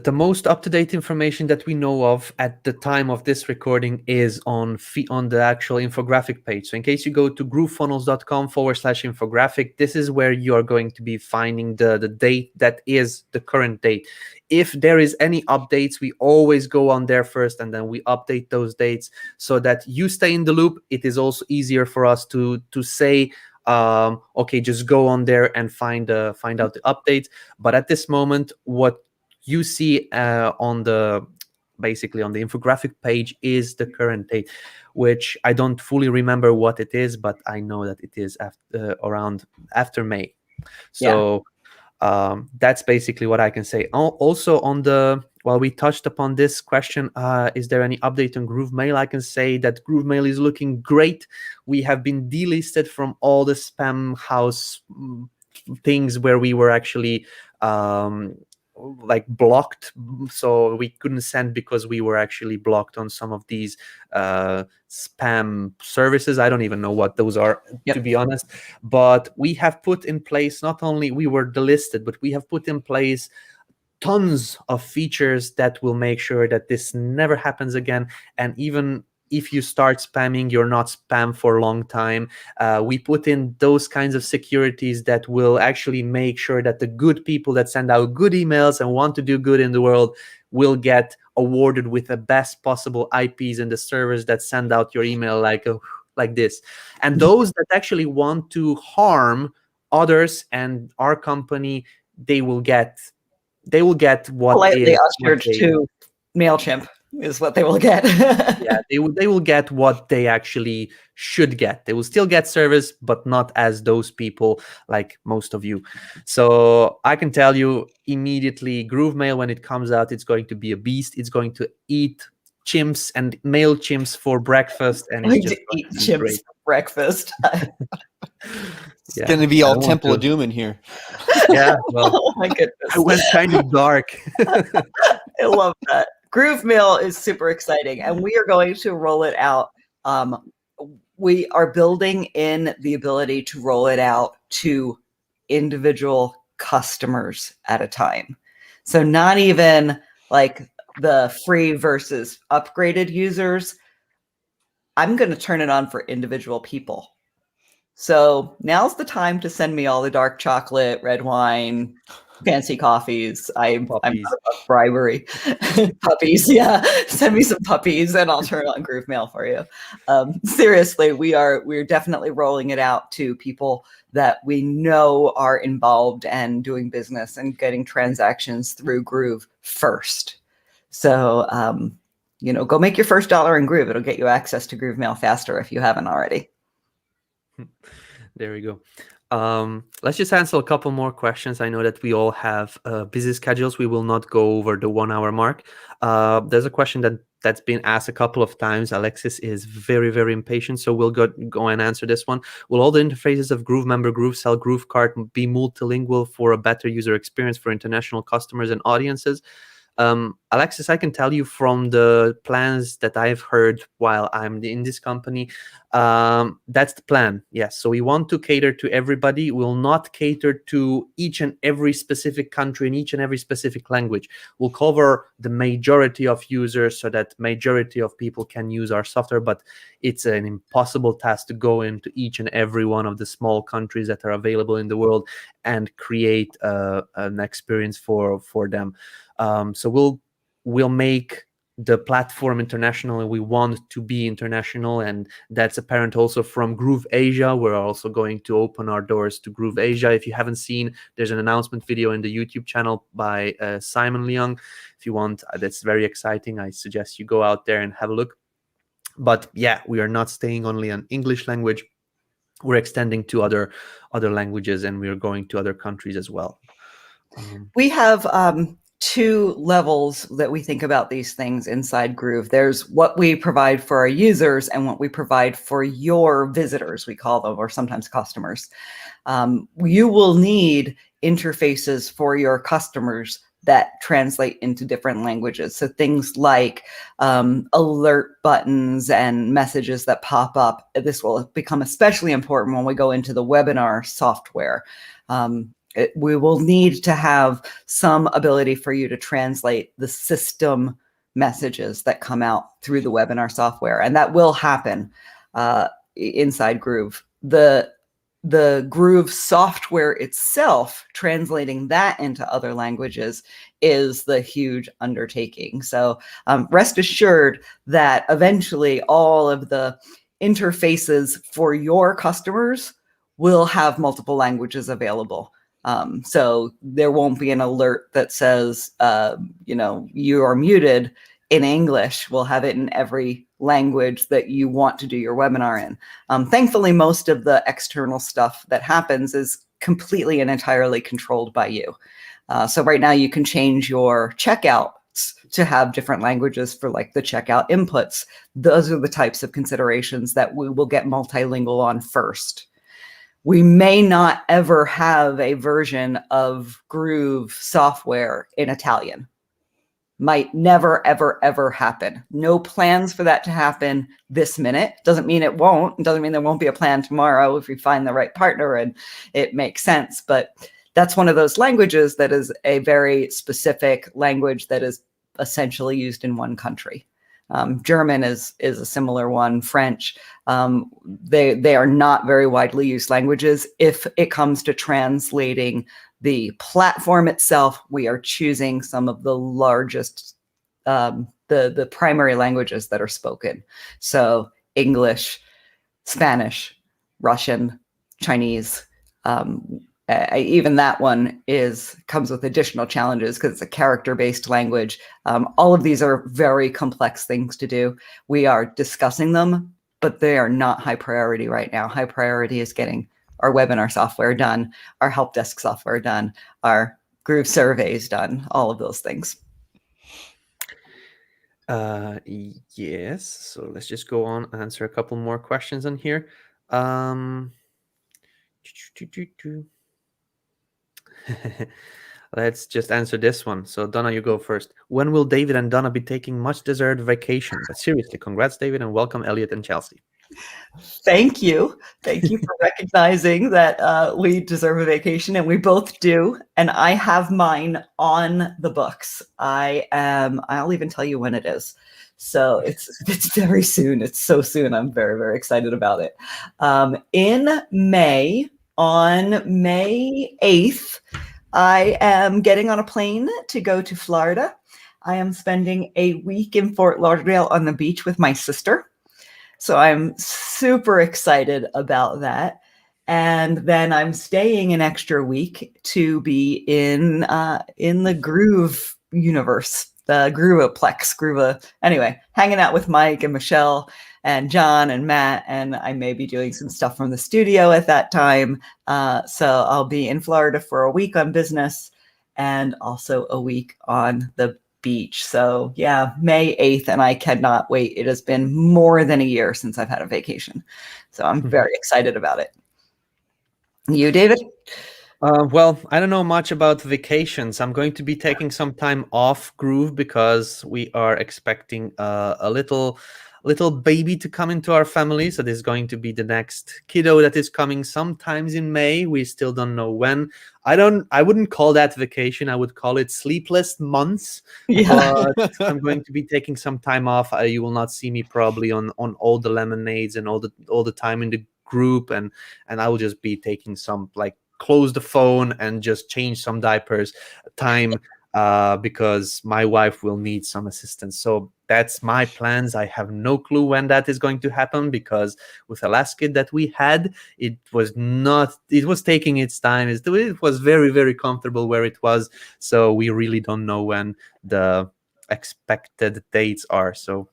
Speaker 1: the most up-to-date information that we know of at the time of this recording is on the actual infographic page. So in case you go to groovefunnels.com/infographic, this is where you are going to be finding the date that is the current date. If there is any updates, we always go on there first, and then we update those dates so that you stay in the loop. It is also easier for us to say, okay, just go on there and find out the updates. But at this moment, what you see basically on the infographic page is the current date, which I don't fully remember what it is, but I know that it is after May. So that's basically what I can say. Also while we touched upon this question, is there any update on Groovemail? I can say that Groovemail is looking great. We have been delisted from all the spam house things where we were actually like blocked, so we couldn't send because we were actually blocked on some of these spam services. I don't even know what those are, to be honest. But we have put in place, not only we were delisted, but we have put in place tons of features that will make sure that this never happens again. And even if you start spamming, you're not spam for a long time. We put in those kinds of securities that will actually make sure that the good people that send out good emails and want to do good in the world will get awarded with the best possible IPs in the servers that send out your email like this. And those that actually want to harm others and our company, they will get what
Speaker 2: politely
Speaker 1: is
Speaker 2: ushered to MailChimp is what they will get.
Speaker 1: Yeah, they will get what they actually should get. They will still get service, but not as those people, like most of you. So I can tell you immediately, Groovemail, when it comes out, it's going to be a beast. It's going to eat chimps and male chimps for breakfast, and it's just
Speaker 2: eat chimps for breakfast.
Speaker 3: It's going to be all Temple of Doom in here.
Speaker 1: Yeah, well,
Speaker 2: oh my goodness,
Speaker 1: I went kind of dark.
Speaker 2: I love that. Groovemail is super exciting, and we are going to roll it out. We are building in the ability to roll it out to individual customers at a time. So not even like the free versus upgraded users. I'm going to turn it on for individual people. So now's the time to send me all the dark chocolate, red wine, fancy coffees. I'm
Speaker 1: Puppies.
Speaker 2: not about bribery. Puppies, yeah. Send me some puppies and I'll turn on Groove Mail for you. Seriously, we're definitely rolling it out to people that we know are involved and doing business and getting transactions through Groove first. So go make your first dollar in Groove. It'll get you access to Groove Mail faster if you haven't already.
Speaker 1: There we go. Let's just answer a couple more questions. I know that we all have busy schedules. We will not go over the 1 hour mark. There's a question that's been asked a couple of times. Alexis is very, very impatient, so we'll go and answer this one. Will all the interfaces of Groove Member, Groove Cell, Groove Cart be multilingual for a better user experience for international customers and audiences? Alexis, I can tell you from the plans that I've heard while I'm in this company, that's the plan. Yes. So we want to cater to everybody. We'll not cater to each and every specific country and each and every specific language. We'll cover the majority of users so that majority of people can use our software, but it's an impossible task to go into each and every one of the small countries that are available in the world and create an experience for them. So we'll make the platform international, and we want to be international, and that's apparent also from Groove Asia. We're also going to open our doors to Groove Asia. If you haven't seen, there's an announcement video in the YouTube channel by Simon Leung. If you want, that's very exciting. I suggest you go out there and have a look. But yeah, we are not staying only on English language. We're extending to other languages, and we're going to other countries as well.
Speaker 2: We have two levels that we think about these things inside Groove. There's what we provide for our users and what we provide for your visitors, we call them, or sometimes customers. You will need interfaces for your customers that translate into different languages. So things like alert buttons and messages that pop up. This will become especially important when we go into the webinar software. We will need to have some ability for you to translate the system messages that come out through the webinar software, and that will happen inside Groove. The Groove software itself, translating that into other languages, is the huge undertaking. So rest assured that eventually all of the interfaces for your customers will have multiple languages available. So there won't be an alert that says, you are muted in English. We'll have it in every language that you want to do your webinar in. Thankfully, most of the external stuff that happens is completely and entirely controlled by you. So right now you can change your checkouts to have different languages for like the checkout inputs. Those are the types of considerations that we will get multilingual on first. We may not ever have a version of Groove software in Italian. Might never, ever, ever happen. No plans for that to happen this minute. Doesn't mean it won't. Doesn't mean there won't be a plan tomorrow if we find the right partner and it makes sense. But that's one of those languages that is a very specific language that is essentially used in one country. German is a similar one. French, they are not very widely used languages. If it comes to translating the platform itself, we are choosing some of the largest, the primary languages that are spoken. So English, Spanish, Russian, Chinese. Even that one comes with additional challenges because it's a character-based language. All of these are very complex things to do. We are discussing them, but they are not high priority right now. High priority is getting our webinar software done, our help desk software done, our Groove surveys done, all of those things.
Speaker 1: Yes. So let's just go on and answer a couple more questions on here. Let's just answer this one. So Donna, you go first. When will David and Donna be taking much deserved vacation? But seriously, congrats, David, and welcome Elliott and Chelsea.
Speaker 2: Thank you. Thank you for recognizing that we deserve a vacation, and we both do. And I have mine on the books. I'll even tell you when it is. So it's very soon. It's so soon. I'm very, very excited about it. In May, on May 8th, I am getting on a plane to go to Florida. I am spending a week in Fort Lauderdale on the beach with my sister. So I'm super excited about that. And then I'm staying an extra week to be in the Groove universe, the Groovaplex, anyway, hanging out with Mike and Michelle and John and Matt, and I may be doing some stuff from the studio at that time. So I'll be in Florida for a week on business and also a week on the beach. So yeah, May 8th, and I cannot wait. It has been more than a year since I've had a vacation. So I'm very excited about it. You, David?
Speaker 1: Well, I don't know much about vacations. I'm going to be taking some time off Groove because we are expecting a little baby to come into our family. So this is going to be the next kiddo that is coming sometimes in May. We still don't know when. I wouldn't call that vacation. I would call it sleepless months.
Speaker 2: Yeah.
Speaker 1: But I'm going to be taking some time off. You will not see me probably on all the lemonades and all the time in the group, and I will just be taking some, like, close the phone and just change some diapers time, because my wife will need some assistance. So that's my plans. I have no clue when that is going to happen, because with the last kid that we had, it was taking its time. It was very, very comfortable where it was. So we really don't know when the expected dates are. So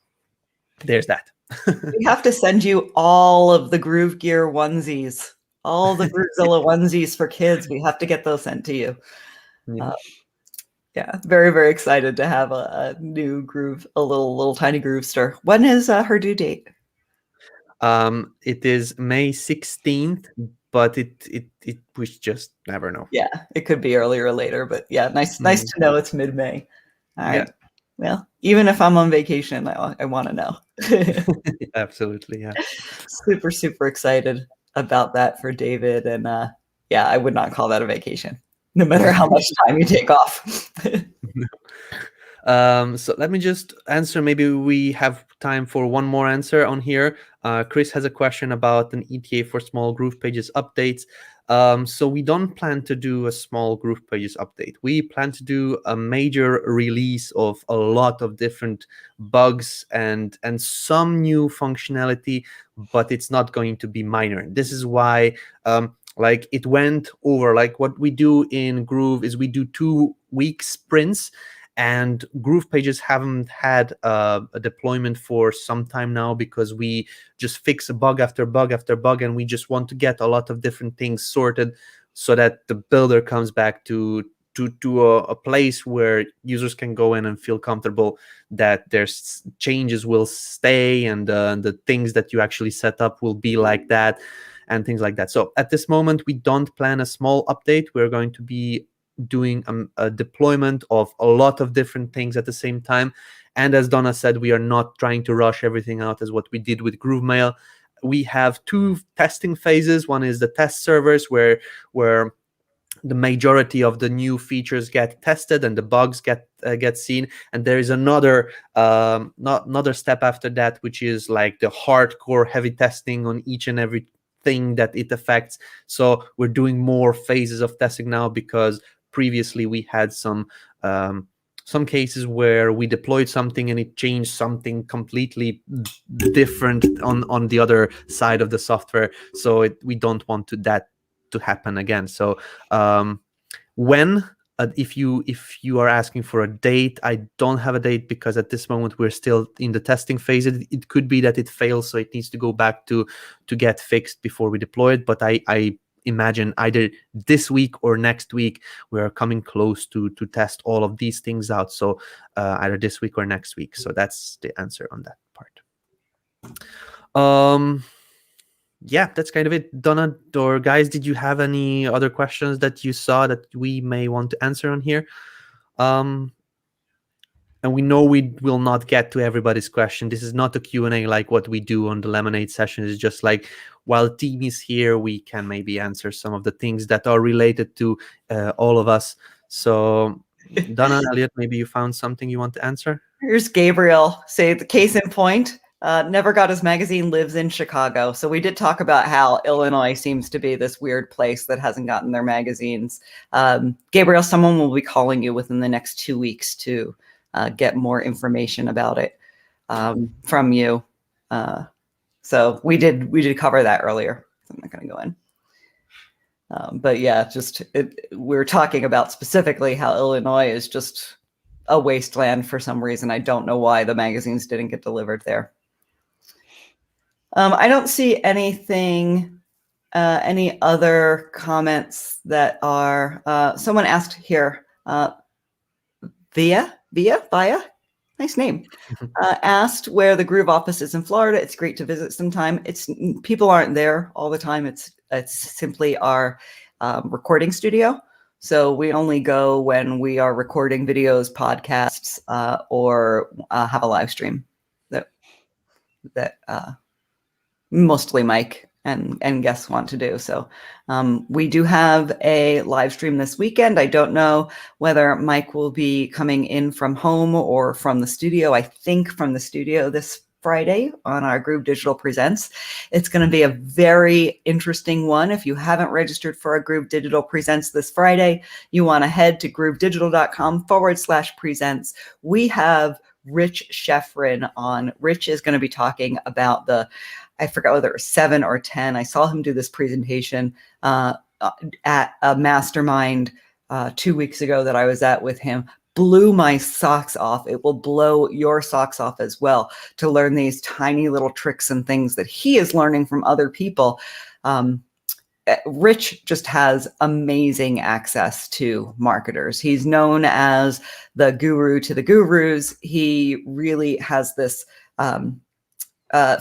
Speaker 1: there's that.
Speaker 2: We have to send you all of the Groove Gear onesies, all the Groovezilla onesies for kids. We have to get those sent to you.
Speaker 1: Yeah.
Speaker 2: Yeah, very, very excited to have a new Groove, a little tiny Groovester. When is her due date?
Speaker 1: It is May 16th, but we just never know.
Speaker 2: Yeah, it could be earlier or later, but yeah, nice to know it's mid-May. All right.
Speaker 1: Yeah.
Speaker 2: Well, even if I'm on vacation, I want to know.
Speaker 1: Absolutely, yeah.
Speaker 2: Super, super excited about that for David. And yeah, I would not call that a vacation, no matter how much time you take off.
Speaker 1: So let me just answer. Maybe we have time for one more answer on here. Chris has a question about an ETA for small Groove Pages updates. So we don't plan to do a small Groove Pages update. We plan to do a major release of a lot of different bugs and some new functionality, but it's not going to be minor. This is why like it went over. Like what we do in Groove is we do 2-week sprints, and Groove Pages haven't had a deployment for some time now, because we just fix a bug after bug after bug, and we just want to get a lot of different things sorted so that the builder comes back to a place where users can go in and feel comfortable that their changes will stay, and the things that you actually set up will be like that, and things like that. So at this moment, we don't plan a small update. We're going to be doing a deployment of a lot of different things at the same time. And as Donna said, we are not trying to rush everything out as what we did with GrooveMail. We have 2 testing phases. One is the test servers, where the majority of the new features get tested and the bugs get seen. And there is another step after that, which is like the hardcore heavy testing on each and every thing that it affects. So we're doing more phases of testing now, because previously we had some cases where we deployed something and it changed something completely different on the other side of the software. So we don't want that to happen again. So when if you are asking for a date, I don't have a date, because at this moment we're still in the testing phase. It could be that it fails, so it needs to go back to get fixed before we deploy it. But I imagine either this week or next week we are coming close to test all of these things out. So either this week or next week. So that's the answer on that part. Yeah, that's kind of it. Donna or guys, did you have any other questions that you saw that we may want to answer on here? And we know we will not get to everybody's question. This is not a Q&A like what we do on the Lemonade session. It's just like, while the team is here, we can maybe answer some of the things that are related to all of us. So Donna, Elliott, maybe you found something you want to answer?
Speaker 2: Here's Gabriel. Say the case in point. Never Got His Magazine lives in Chicago. So we did talk about how Illinois seems to be this weird place that hasn't gotten their magazines. Gabriel, someone will be calling you within the next 2 weeks to get more information about it from you. So we did cover that earlier. I'm not going to go in. But yeah, we're talking about specifically how Illinois is just a wasteland for some reason. I don't know why the magazines didn't get delivered there. I don't see anything, any other comments that are, someone asked here, Via, nice name, asked where the Groove office is in Florida. It's great to visit sometime. People aren't there all the time. It's simply our recording studio. So we only go when we are recording videos, podcasts, or have a live stream that mostly Mike and guests want to do. So we do have a live stream this weekend. I don't know whether Mike will be coming in from home or from the studio. I think from the studio this Friday on our Groove Digital Presents. It's going to be a very interesting one. If you haven't registered for our Groove Digital Presents this Friday, you want to head to groovedigital.com/presents. We have Rich Sheffrin on. Rich is going to be talking about I forgot whether it was 7 or 10. I saw him do this presentation at a mastermind 2 weeks ago that I was at with him. Blew my socks off. It will blow your socks off as well to learn these tiny little tricks and things that he is learning from other people. Rich just has amazing access to marketers. He's known as the guru to the gurus. He really has this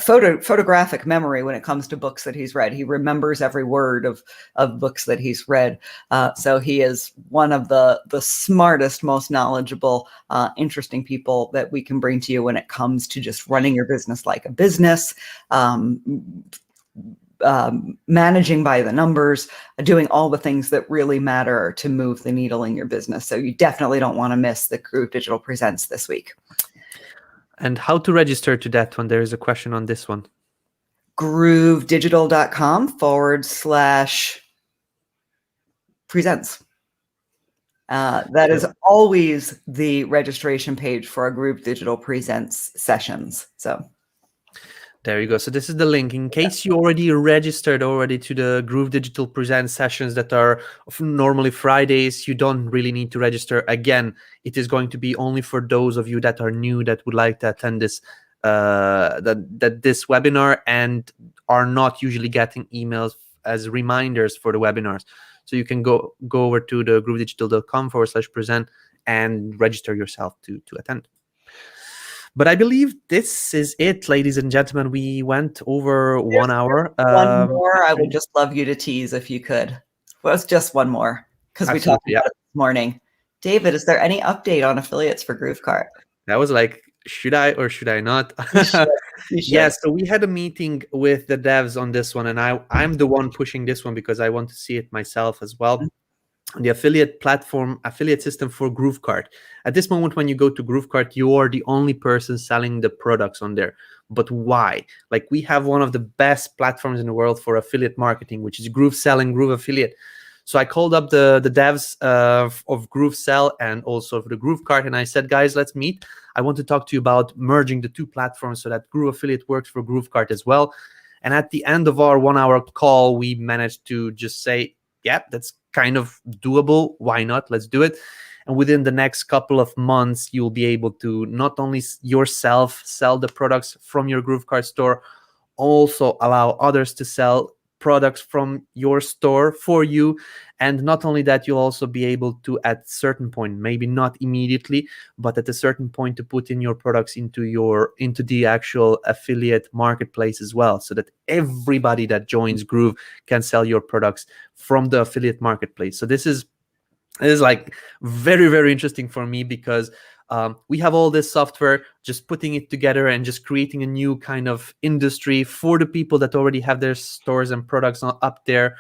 Speaker 2: photographic memory when it comes to books that he's read. He remembers every word of books that he's read. So he is one of the smartest, most knowledgeable, interesting people that we can bring to you when it comes to just running your business like a business, managing by the numbers, doing all the things that really matter to move the needle in your business. So you definitely don't want to miss the Groove Digital Presents this week.
Speaker 1: And how to register to that one? There is a question on this one.
Speaker 2: groovedigital.com/presents. That is always the registration page for our Groove Digital Presents sessions. So
Speaker 1: there you go. So this is the link. In case you already registered to the Groove Digital Present sessions that are normally Fridays, you don't really need to register. Again, it is going to be only for those of you that are new that would like to attend this this webinar and are not usually getting emails as reminders for the webinars. So you can go over to the groovedigital.com/present and register yourself to attend. But I believe this is it, ladies and gentlemen. We went over 1 hour.
Speaker 2: One more, I would just love you to tease if you could. Well, it's just one more because we talked about it this morning. David, is there any update on affiliates for GrooveCart?
Speaker 1: That was like, should I or should I not?
Speaker 2: You should.
Speaker 1: Yes, so we had a meeting with the devs on this one, and I'm the one pushing this one because I want to see it myself as well. The affiliate system for GrooveCart. At this moment, when you go to GrooveCart, you are the only person selling the products on there. But why? Like, we have one of the best platforms in the world for affiliate marketing, which is Groovesell and Groove Affiliate. So I called up the devs of Groovesell and also for the GrooveCart, and I said, guys, let's meet. I want to talk to you about merging the two platforms so that Groove Affiliate works for GrooveCart as well. And at the end of our 1 hour call, we managed to just say, yeah, that's kind of doable. Why not? Let's do it. And within the next couple of months, you'll be able to not only yourself sell the products from your GrooveCart store, also allow others to sell products from your store for you. And not only that, you'll also be able to, at a certain point, maybe not immediately, but at a certain point, to put in your products into the actual affiliate marketplace as well, so that everybody that joins Groove can sell your products from the affiliate marketplace. So this is like very, very interesting for me because we have all this software, just putting it together and just creating a new kind of industry for the people that already have their stores and products up there.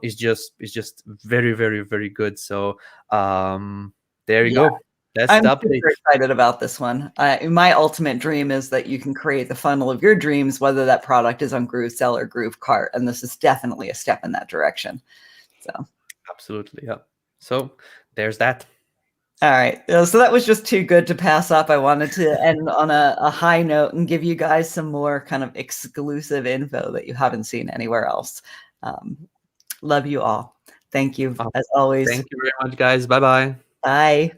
Speaker 1: Is just very, very, very good. So there you go. That's
Speaker 2: I'm
Speaker 1: the update.
Speaker 2: super excited about this one. My ultimate dream is that you can create the funnel of your dreams, whether that product is on Groovezilla or GrooveCart, and this is definitely a step in that direction. So,
Speaker 1: Absolutely, yeah. So there's that.
Speaker 2: all right. So that was just too good to pass up. I wanted to end on a high note and give you guys some more kind of exclusive info that you haven't seen anywhere else. Love you all. Thank you, as always.
Speaker 1: Thank you very much, guys. Bye-bye.
Speaker 2: Bye.